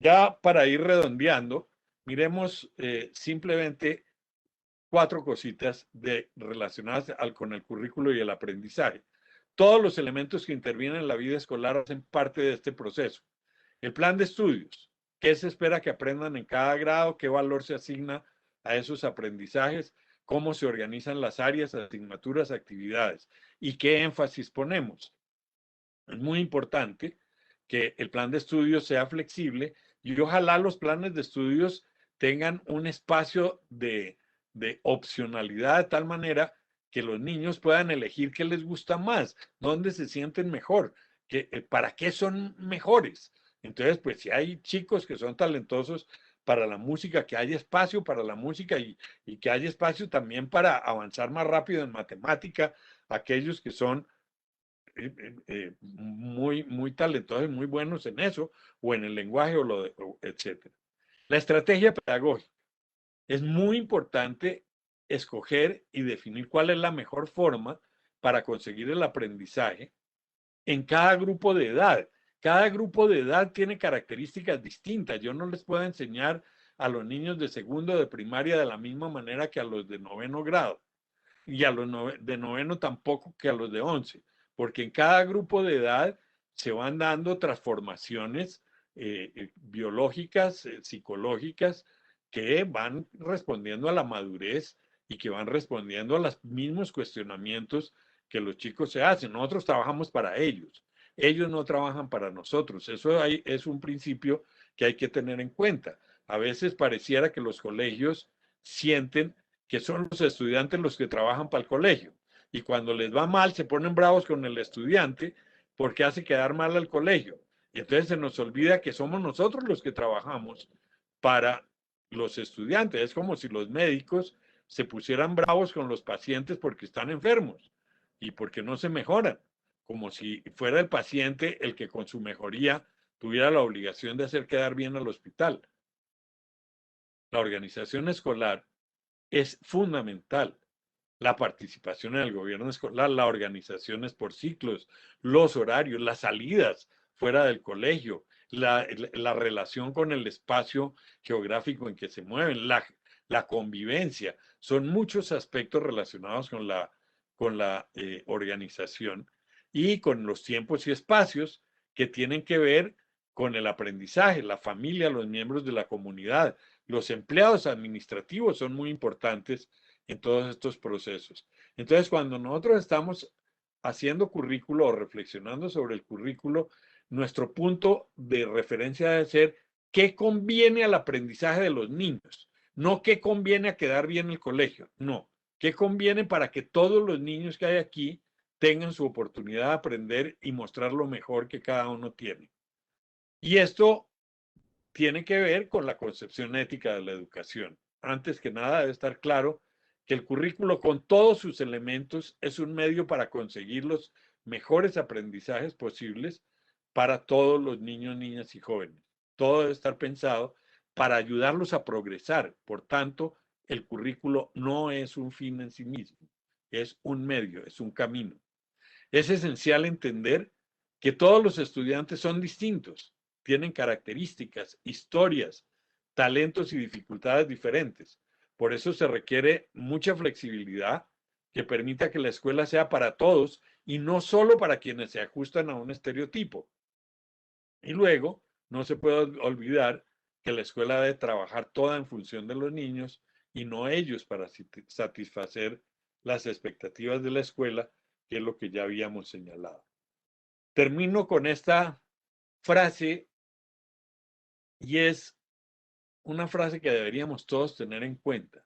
Ya para ir redondeando, miremos simplemente 4 cositas relacionadas con el currículo y el aprendizaje. Todos los elementos que intervienen en la vida escolar hacen parte de este proceso. El plan de estudios, qué se espera que aprendan en cada grado, qué valor se asigna a esos aprendizajes, cómo se organizan las áreas, asignaturas, actividades y qué énfasis ponemos. Es muy importante que el plan de estudios sea flexible y ojalá los planes de estudios tengan un espacio de opcionalidad de tal manera que los niños puedan elegir qué les gusta más, dónde se sienten mejor, para qué son mejores. Entonces, pues si hay chicos que son talentosos para la música, que haya espacio para la música y que haya espacio también para avanzar más rápido en matemática, aquellos que son muy talentosos y muy buenos en eso, o en el lenguaje, etcétera. La estrategia pedagógica. Es muy importante escoger y definir cuál es la mejor forma para conseguir el aprendizaje en cada grupo de edad. Cada grupo de edad tiene características distintas. Yo no les puedo enseñar a los niños de segundo de primaria de la misma manera que a los de noveno grado, y a los de noveno tampoco que a los de 11, porque en cada grupo de edad se van dando transformaciones biológicas, psicológicas, que van respondiendo a la madurez y que van respondiendo a los mismos cuestionamientos que los chicos se hacen. Nosotros trabajamos para ellos, ellos no trabajan para nosotros. Eso es un principio que hay que tener en cuenta. A veces pareciera que los colegios sienten que son los estudiantes los que trabajan para el colegio, y cuando les va mal se ponen bravos con el estudiante porque hace quedar mal al colegio. Y entonces se nos olvida que somos nosotros los que trabajamos para los estudiantes. Es como si los médicos se pusieran bravos con los pacientes porque están enfermos y porque no se mejoran, como si fuera el paciente el que con su mejoría tuviera la obligación de hacer quedar bien al hospital. La organización escolar es fundamental. La participación en el gobierno escolar, la organización es por ciclos, los horarios, las salidas fuera del colegio, la relación con el espacio geográfico en que se mueven, la convivencia. Son muchos aspectos relacionados con la organización y con los tiempos y espacios que tienen que ver con el aprendizaje, la familia, los miembros de la comunidad, los empleados administrativos son muy importantes en todos estos procesos. Entonces, cuando nosotros estamos haciendo currículo o reflexionando sobre el currículo, nuestro punto de referencia debe ser qué conviene al aprendizaje de los niños, no qué conviene a quedar bien el colegio, no, qué conviene para que todos los niños que hay aquí tengan su oportunidad de aprender y mostrar lo mejor que cada uno tiene. Y esto tiene que ver con la concepción ética de la educación. Antes que nada, debe estar claro que el currículo con todos sus elementos es un medio para conseguir los mejores aprendizajes posibles para todos los niños, niñas y jóvenes. Todo debe estar pensado para ayudarlos a progresar. Por tanto, el currículo no es un fin en sí mismo, es un medio, es un camino. Es esencial entender que todos los estudiantes son distintos, tienen características, historias, talentos y dificultades diferentes. Por eso se requiere mucha flexibilidad que permita que la escuela sea para todos y no solo para quienes se ajustan a un estereotipo. Y luego, no se puede olvidar que la escuela debe trabajar toda en función de los niños y no ellos para satisfacer las expectativas de la escuela, que es lo que ya habíamos señalado. Termino con esta frase, y es una frase que deberíamos todos tener en cuenta.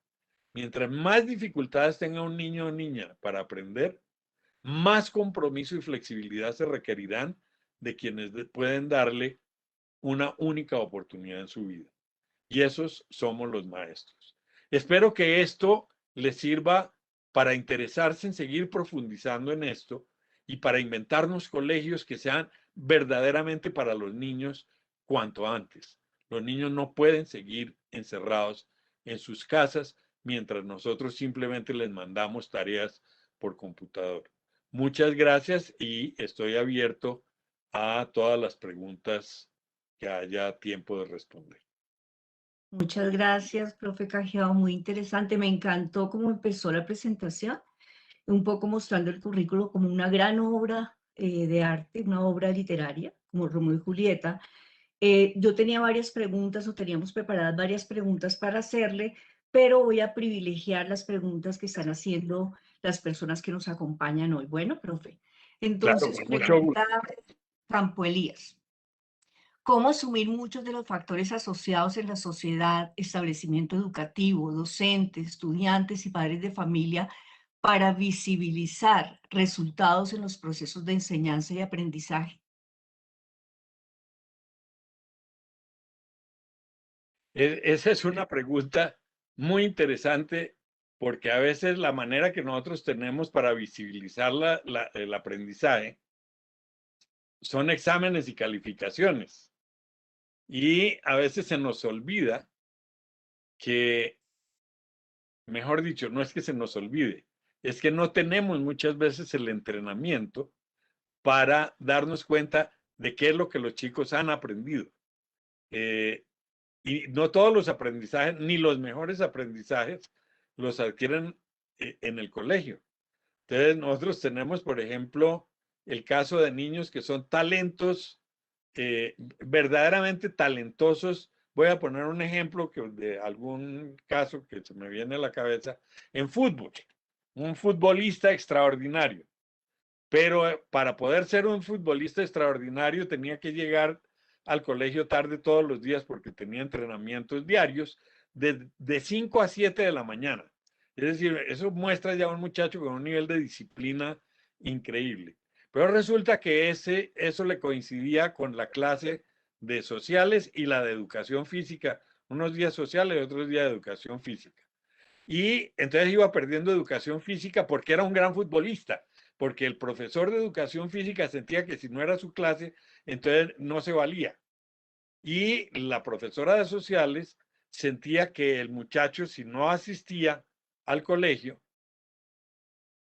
Mientras más dificultades tenga un niño o niña para aprender, más compromiso y flexibilidad se requerirán de quienes pueden darle una única oportunidad en su vida. Y esos somos los maestros. Espero que esto les sirva para interesarse en seguir profundizando en esto y para inventarnos colegios que sean verdaderamente para los niños cuanto antes. Los niños no pueden seguir encerrados en sus casas mientras nosotros simplemente les mandamos tareas por computador. Muchas gracias y estoy abierto a todas las preguntas que haya tiempo de responder.
Muchas gracias, profe Cajiao, muy interesante. Me encantó cómo empezó la presentación, un poco mostrando el currículo como una gran obra de arte, una obra literaria, como Romeo y Julieta. Yo tenía varias preguntas o teníamos preparadas varias preguntas para hacerle, pero voy a privilegiar las preguntas que están haciendo las personas que nos acompañan hoy. Bueno, profe,
Claro,
entonces
con mucho gusto.
pregunta Campo Elías. ¿Cómo asumir muchos de los factores asociados en la sociedad, establecimiento educativo, docentes, estudiantes y padres de familia para visibilizar resultados en los procesos de enseñanza y aprendizaje?
Esa es una pregunta muy interesante porque a veces la manera que nosotros tenemos para visibilizar el aprendizaje son exámenes y calificaciones. Y a veces se nos olvida que, mejor dicho, no es que se nos olvide, es que no tenemos muchas veces el entrenamiento para darnos cuenta de qué es lo que los chicos han aprendido. Y no todos los aprendizajes, ni los mejores aprendizajes, los adquieren en el colegio. Entonces, nosotros tenemos, por ejemplo, el caso de niños que son talentos, verdaderamente talentosos. Voy a poner un ejemplo de algún caso que se me viene a la cabeza. En fútbol, un futbolista extraordinario, pero para poder ser un futbolista extraordinario tenía que llegar al colegio tarde todos los días porque tenía entrenamientos diarios de 5 a 7 de la mañana. Es decir, eso muestra ya a un muchacho con un nivel de disciplina increíble. Pero resulta que eso le coincidía con la clase de sociales y la de educación física, unos días sociales y otros días de educación física. Y entonces iba perdiendo educación física porque era un gran futbolista, porque el profesor de educación física sentía que si no era su clase, entonces no se valía. Y la profesora de sociales sentía que el muchacho, si no asistía al colegio,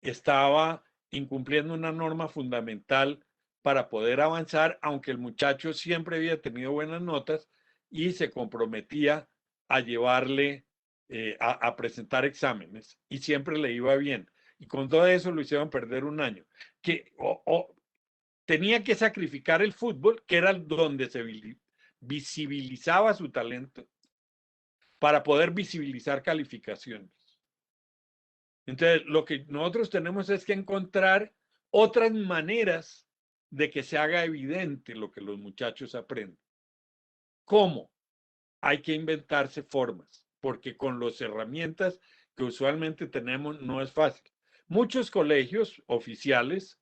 estaba incumpliendo una norma fundamental para poder avanzar, aunque el muchacho siempre había tenido buenas notas y se comprometía a llevarle a presentar exámenes y siempre le iba bien. Y con todo eso lo hicieron perder un año. Tenía que sacrificar el fútbol, que era donde se visibilizaba su talento, para poder visibilizar calificaciones. Entonces, lo que nosotros tenemos es que encontrar otras maneras de que se haga evidente lo que los muchachos aprenden. ¿Cómo? Hay que inventarse formas, porque con las herramientas que usualmente tenemos no es fácil. Muchos colegios oficiales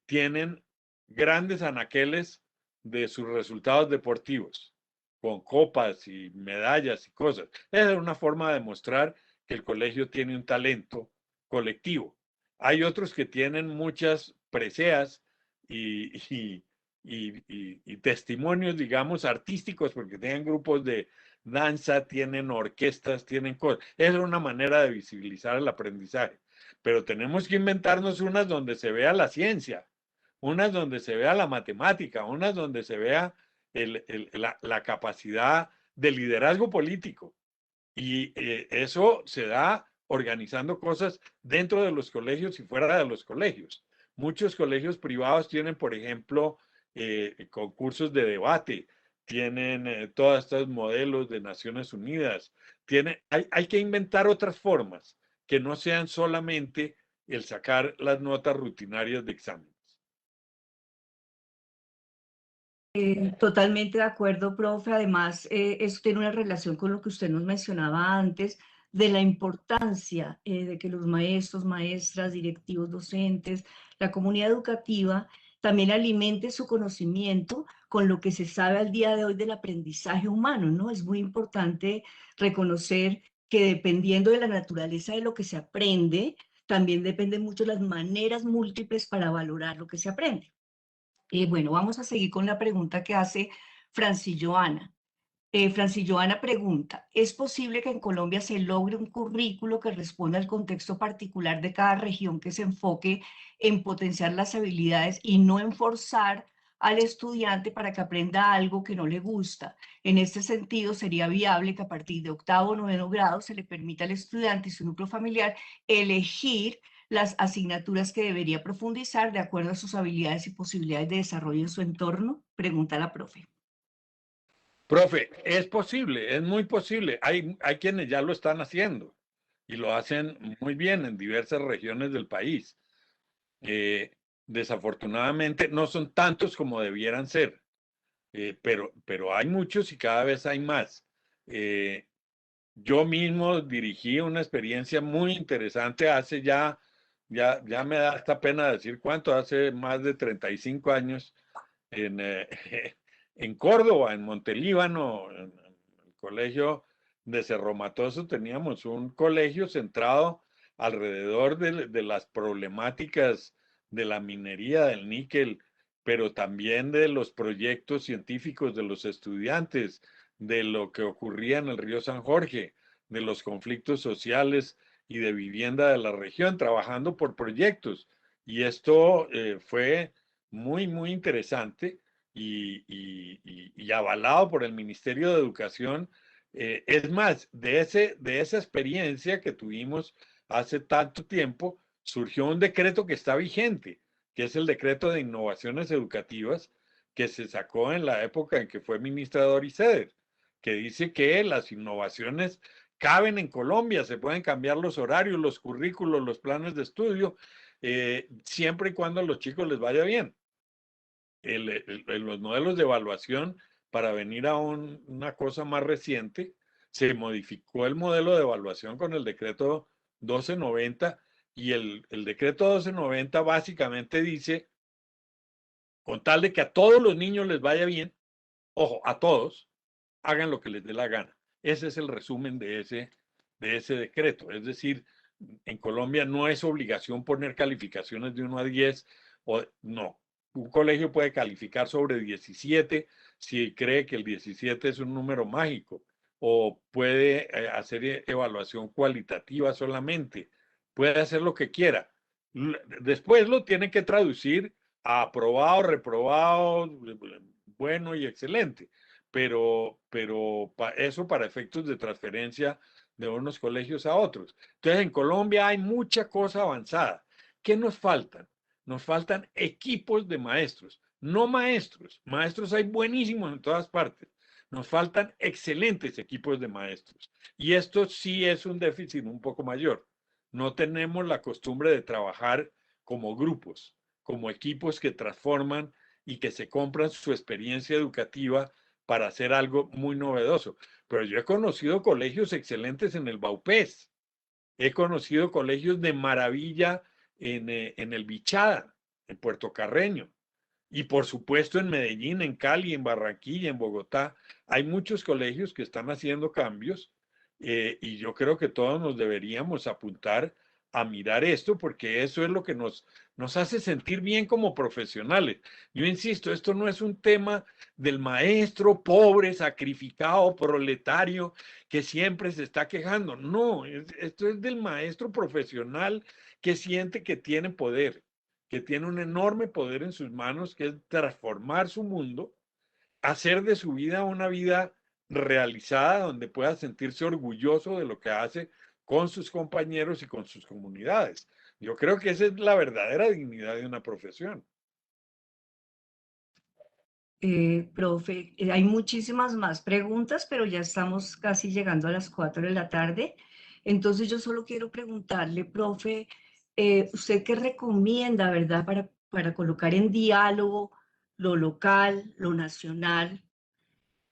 tienen grandes anaqueles de sus resultados deportivos, con copas y medallas y cosas. Esa es una forma de mostrar que el colegio tiene un talento colectivo. Hay otros que tienen muchas preseas y testimonios, digamos, artísticos, porque tienen grupos de danza, tienen orquestas, tienen cosas. Esa es una manera de visibilizar el aprendizaje. Pero tenemos que inventarnos unas donde se vea la ciencia, unas donde se vea la matemática, unas donde se vea la capacidad de liderazgo político. Y eso se da organizando cosas dentro de los colegios y fuera de los colegios. Muchos colegios privados tienen, por ejemplo, concursos de debate, tienen todos estos modelos de Naciones Unidas. Hay que inventar otras formas que no sean solamente el sacar las notas rutinarias de exámenes.
Totalmente de acuerdo, profe. Además, eso tiene una relación con lo que usted nos mencionaba antes, de la importancia de que los maestros, maestras, directivos, docentes, la comunidad educativa también alimente su conocimiento con lo que se sabe al día de hoy del aprendizaje humano, ¿no? Es muy importante reconocer que dependiendo de la naturaleza de lo que se aprende, también dependen mucho las maneras múltiples para valorar lo que se aprende. Bueno, vamos a seguir con la pregunta que hace Francis Joana. Francis Joana pregunta, ¿es posible que en Colombia se logre un currículo que responda al contexto particular de cada región, que se enfoque en potenciar las habilidades y no en forzar al estudiante para que aprenda algo que no le gusta? En este sentido, sería viable que a partir de octavo o noveno grado se le permita al estudiante y su núcleo familiar elegir las asignaturas que debería profundizar de acuerdo a sus habilidades y posibilidades de desarrollo en su entorno? Pregunta la profe.
Profe, es posible, es muy posible. Hay quienes ya lo están haciendo y lo hacen muy bien en diversas regiones del país. Desafortunadamente no son tantos como debieran ser, pero hay muchos y cada vez hay más. Yo mismo dirigí una experiencia muy interesante hace ya me da esta pena decir cuánto, hace más de 35 años en, en Córdoba, en Montelíbano, en el colegio de Cerro Matoso, teníamos un colegio centrado alrededor de las problemáticas de la minería del níquel, pero también de los proyectos científicos de los estudiantes, de lo que ocurría en el río San Jorge, de los conflictos sociales y de vivienda de la región, trabajando por proyectos. Y esto fue muy, muy interesante y avalado por el Ministerio de Educación. Es más, de esa experiencia que tuvimos hace tanto tiempo, surgió un decreto que está vigente, que es el decreto de innovaciones educativas que se sacó en la época en que fue ministra Doris Seder, que dice que las innovaciones caben en Colombia, se pueden cambiar los horarios, los currículos, los planes de estudio, siempre y cuando a los chicos les vaya bien. Los modelos de evaluación, para venir a una cosa más reciente, se modificó el modelo de evaluación con el decreto 1290 y el decreto 1290 básicamente dice, con tal de que a todos los niños les vaya bien, ojo, a todos, hagan lo que les dé la gana. Ese es el resumen de ese decreto. Es decir, en Colombia no es obligación poner calificaciones de 1 a 10, o no. Un colegio puede calificar sobre 17 si cree que el 17 es un número mágico, o puede hacer evaluación cualitativa solamente, puede hacer lo que quiera. Después lo tiene que traducir a aprobado, reprobado, bueno y excelente, pero eso para efectos de transferencia de unos colegios a otros. Entonces, en Colombia hay mucha cosa avanzada. ¿Qué nos faltan? Nos faltan equipos de maestros, no maestros. Maestros hay buenísimos en todas partes. Nos faltan excelentes equipos de maestros. Y esto sí es un déficit un poco mayor. No tenemos la costumbre de trabajar como grupos, como equipos que transforman y que se compran su experiencia educativa para hacer algo muy novedoso. Pero yo he conocido colegios excelentes en el Baupés, he conocido colegios de maravilla en el Bichada, en Puerto Carreño, y por supuesto en Medellín, en Cali, en Barranquilla, en Bogotá. Hay muchos colegios que están haciendo cambios y yo creo que todos nos deberíamos apuntar a mirar esto porque eso es lo que nos hace sentir bien como profesionales. Yo insisto, esto no es un tema del maestro pobre, sacrificado, proletario, que siempre se está quejando. No, esto es del maestro profesional que siente que tiene poder, que tiene un enorme poder en sus manos, que es transformar su mundo, hacer de su vida una vida realizada, donde pueda sentirse orgulloso de lo que hace con sus compañeros y con sus comunidades. Yo creo que esa es la verdadera dignidad de una profesión.
Profe, hay muchísimas más preguntas, pero ya estamos casi llegando a las 4 de la tarde. Entonces yo solo quiero preguntarle, profe, ¿usted qué recomienda, verdad, para colocar en diálogo lo local, lo nacional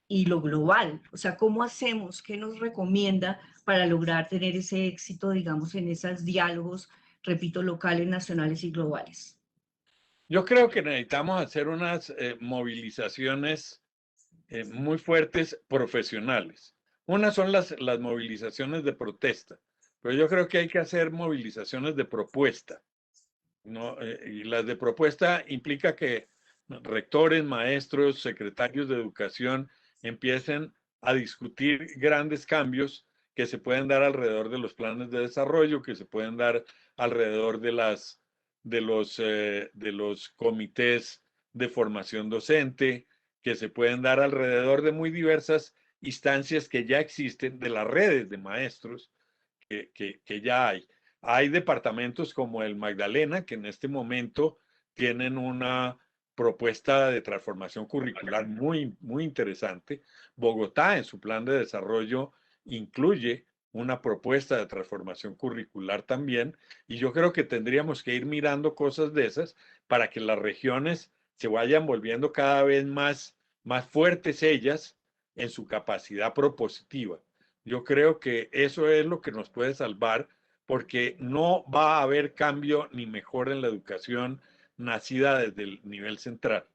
y lo global? O sea, ¿cómo hacemos? ¿Qué nos recomienda para lograr tener ese éxito, digamos, en esos diálogos, repito, locales, nacionales y globales?
Yo creo que necesitamos hacer unas movilizaciones muy fuertes profesionales. Una son las movilizaciones de protesta, pero yo creo que hay que hacer movilizaciones de propuesta, ¿no? Y las de propuesta implica que rectores, maestros, secretarios de educación empiecen a discutir grandes cambios que se pueden dar alrededor de los planes de desarrollo, que se pueden dar alrededor de los comités de formación docente, que se pueden dar alrededor de muy diversas instancias que ya existen, de las redes de maestros que ya hay. Hay departamentos como el Magdalena que en este momento tienen una propuesta de transformación curricular muy, muy interesante. Bogotá en su plan de desarrollo incluye una propuesta de transformación curricular también, y yo creo que tendríamos que ir mirando cosas de esas para que las regiones se vayan volviendo cada vez más fuertes ellas en su capacidad propositiva. Yo creo que eso es lo que nos puede salvar porque no va a haber cambio ni mejora en la educación nacida desde el nivel central.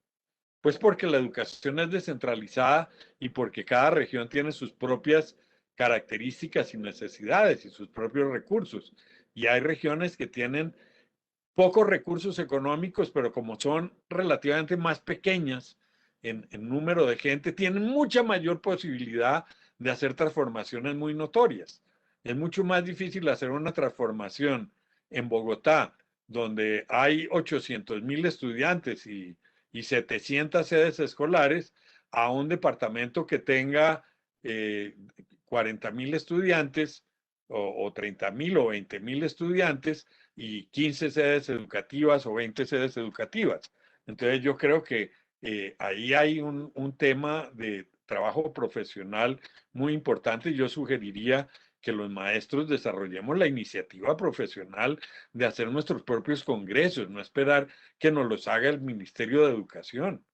Pues porque la educación es descentralizada y porque cada región tiene sus propias características y necesidades y sus propios recursos. Y hay regiones que tienen pocos recursos económicos, pero como son relativamente más pequeñas en número de gente, tienen mucha mayor posibilidad de hacer transformaciones muy notorias. Es mucho más difícil hacer una transformación en Bogotá donde hay 800.000 estudiantes y 700 sedes escolares, a un departamento que tenga 40.000 estudiantes o 30.000 o 20.000 estudiantes y 15 sedes educativas o 20 sedes educativas. Entonces yo creo que ahí hay un tema de trabajo profesional muy importante. Yo sugeriría que los maestros desarrollemos la iniciativa profesional de hacer nuestros propios congresos, no esperar que nos los haga el Ministerio de Educación,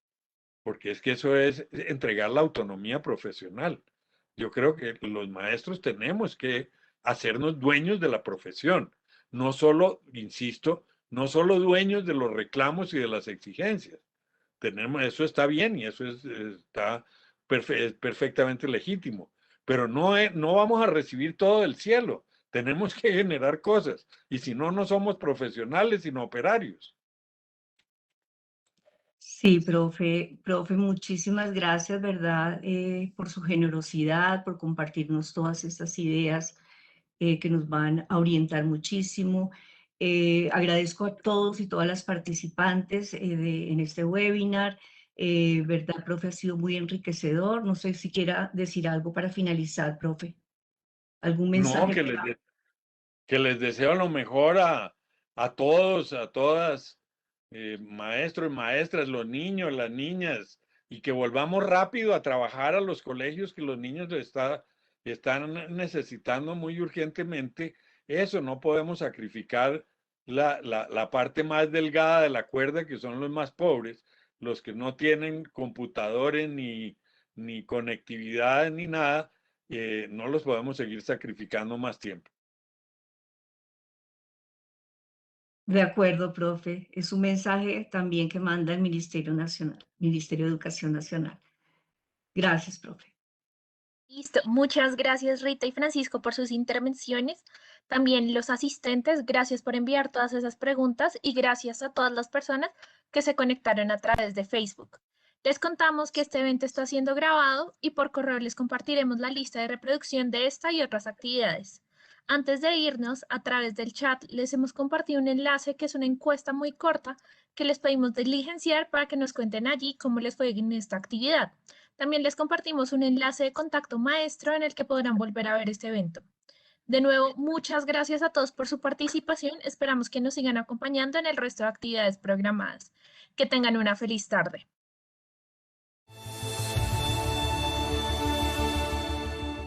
porque es que eso es entregar la autonomía profesional. Yo creo que los maestros tenemos que hacernos dueños de la profesión, no solo, insisto, no solo dueños de los reclamos y de las exigencias. Eso está bien y eso está perfectamente legítimo, pero no vamos a recibir todo del cielo. Tenemos que generar cosas y si no, no somos profesionales, sino operarios.
Sí, profe, muchísimas gracias, ¿verdad? Por su generosidad, por compartirnos todas estas ideas que nos van a orientar muchísimo. Agradezco a todos y todas las participantes en este webinar. ¿Verdad, profe? Ha sido muy enriquecedor. No sé si quiera decir algo para finalizar, profe. ¿Algún
No,
mensaje?
que les deseo lo mejor a todos, a todas, maestros, maestras, los niños, las niñas, y que volvamos rápido a trabajar a los colegios que los niños están necesitando muy urgentemente. Eso, no podemos sacrificar la parte más delgada de la cuerda, que son los más pobres, los que no tienen computadores ni conectividad ni nada, no los podemos seguir sacrificando más tiempo.
De acuerdo, profe. Es un mensaje también que manda el Ministerio Nacional, Ministerio de Educación Nacional. Gracias, profe.
Listo, muchas gracias Rita y Francisco por sus intervenciones. También los asistentes, gracias por enviar todas esas preguntas y gracias a todas las personas que se conectaron a través de Facebook. Les contamos que este evento está siendo grabado y por correo les compartiremos la lista de reproducción de esta y otras actividades. Antes de irnos, a través del chat les hemos compartido un enlace que es una encuesta muy corta que les pedimos diligenciar para que nos cuenten allí cómo les fue en esta actividad. También les compartimos un enlace de contacto maestro en el que podrán volver a ver este evento. De nuevo, muchas gracias a todos por su participación. Esperamos que nos sigan acompañando en el resto de actividades programadas. Que tengan una feliz tarde.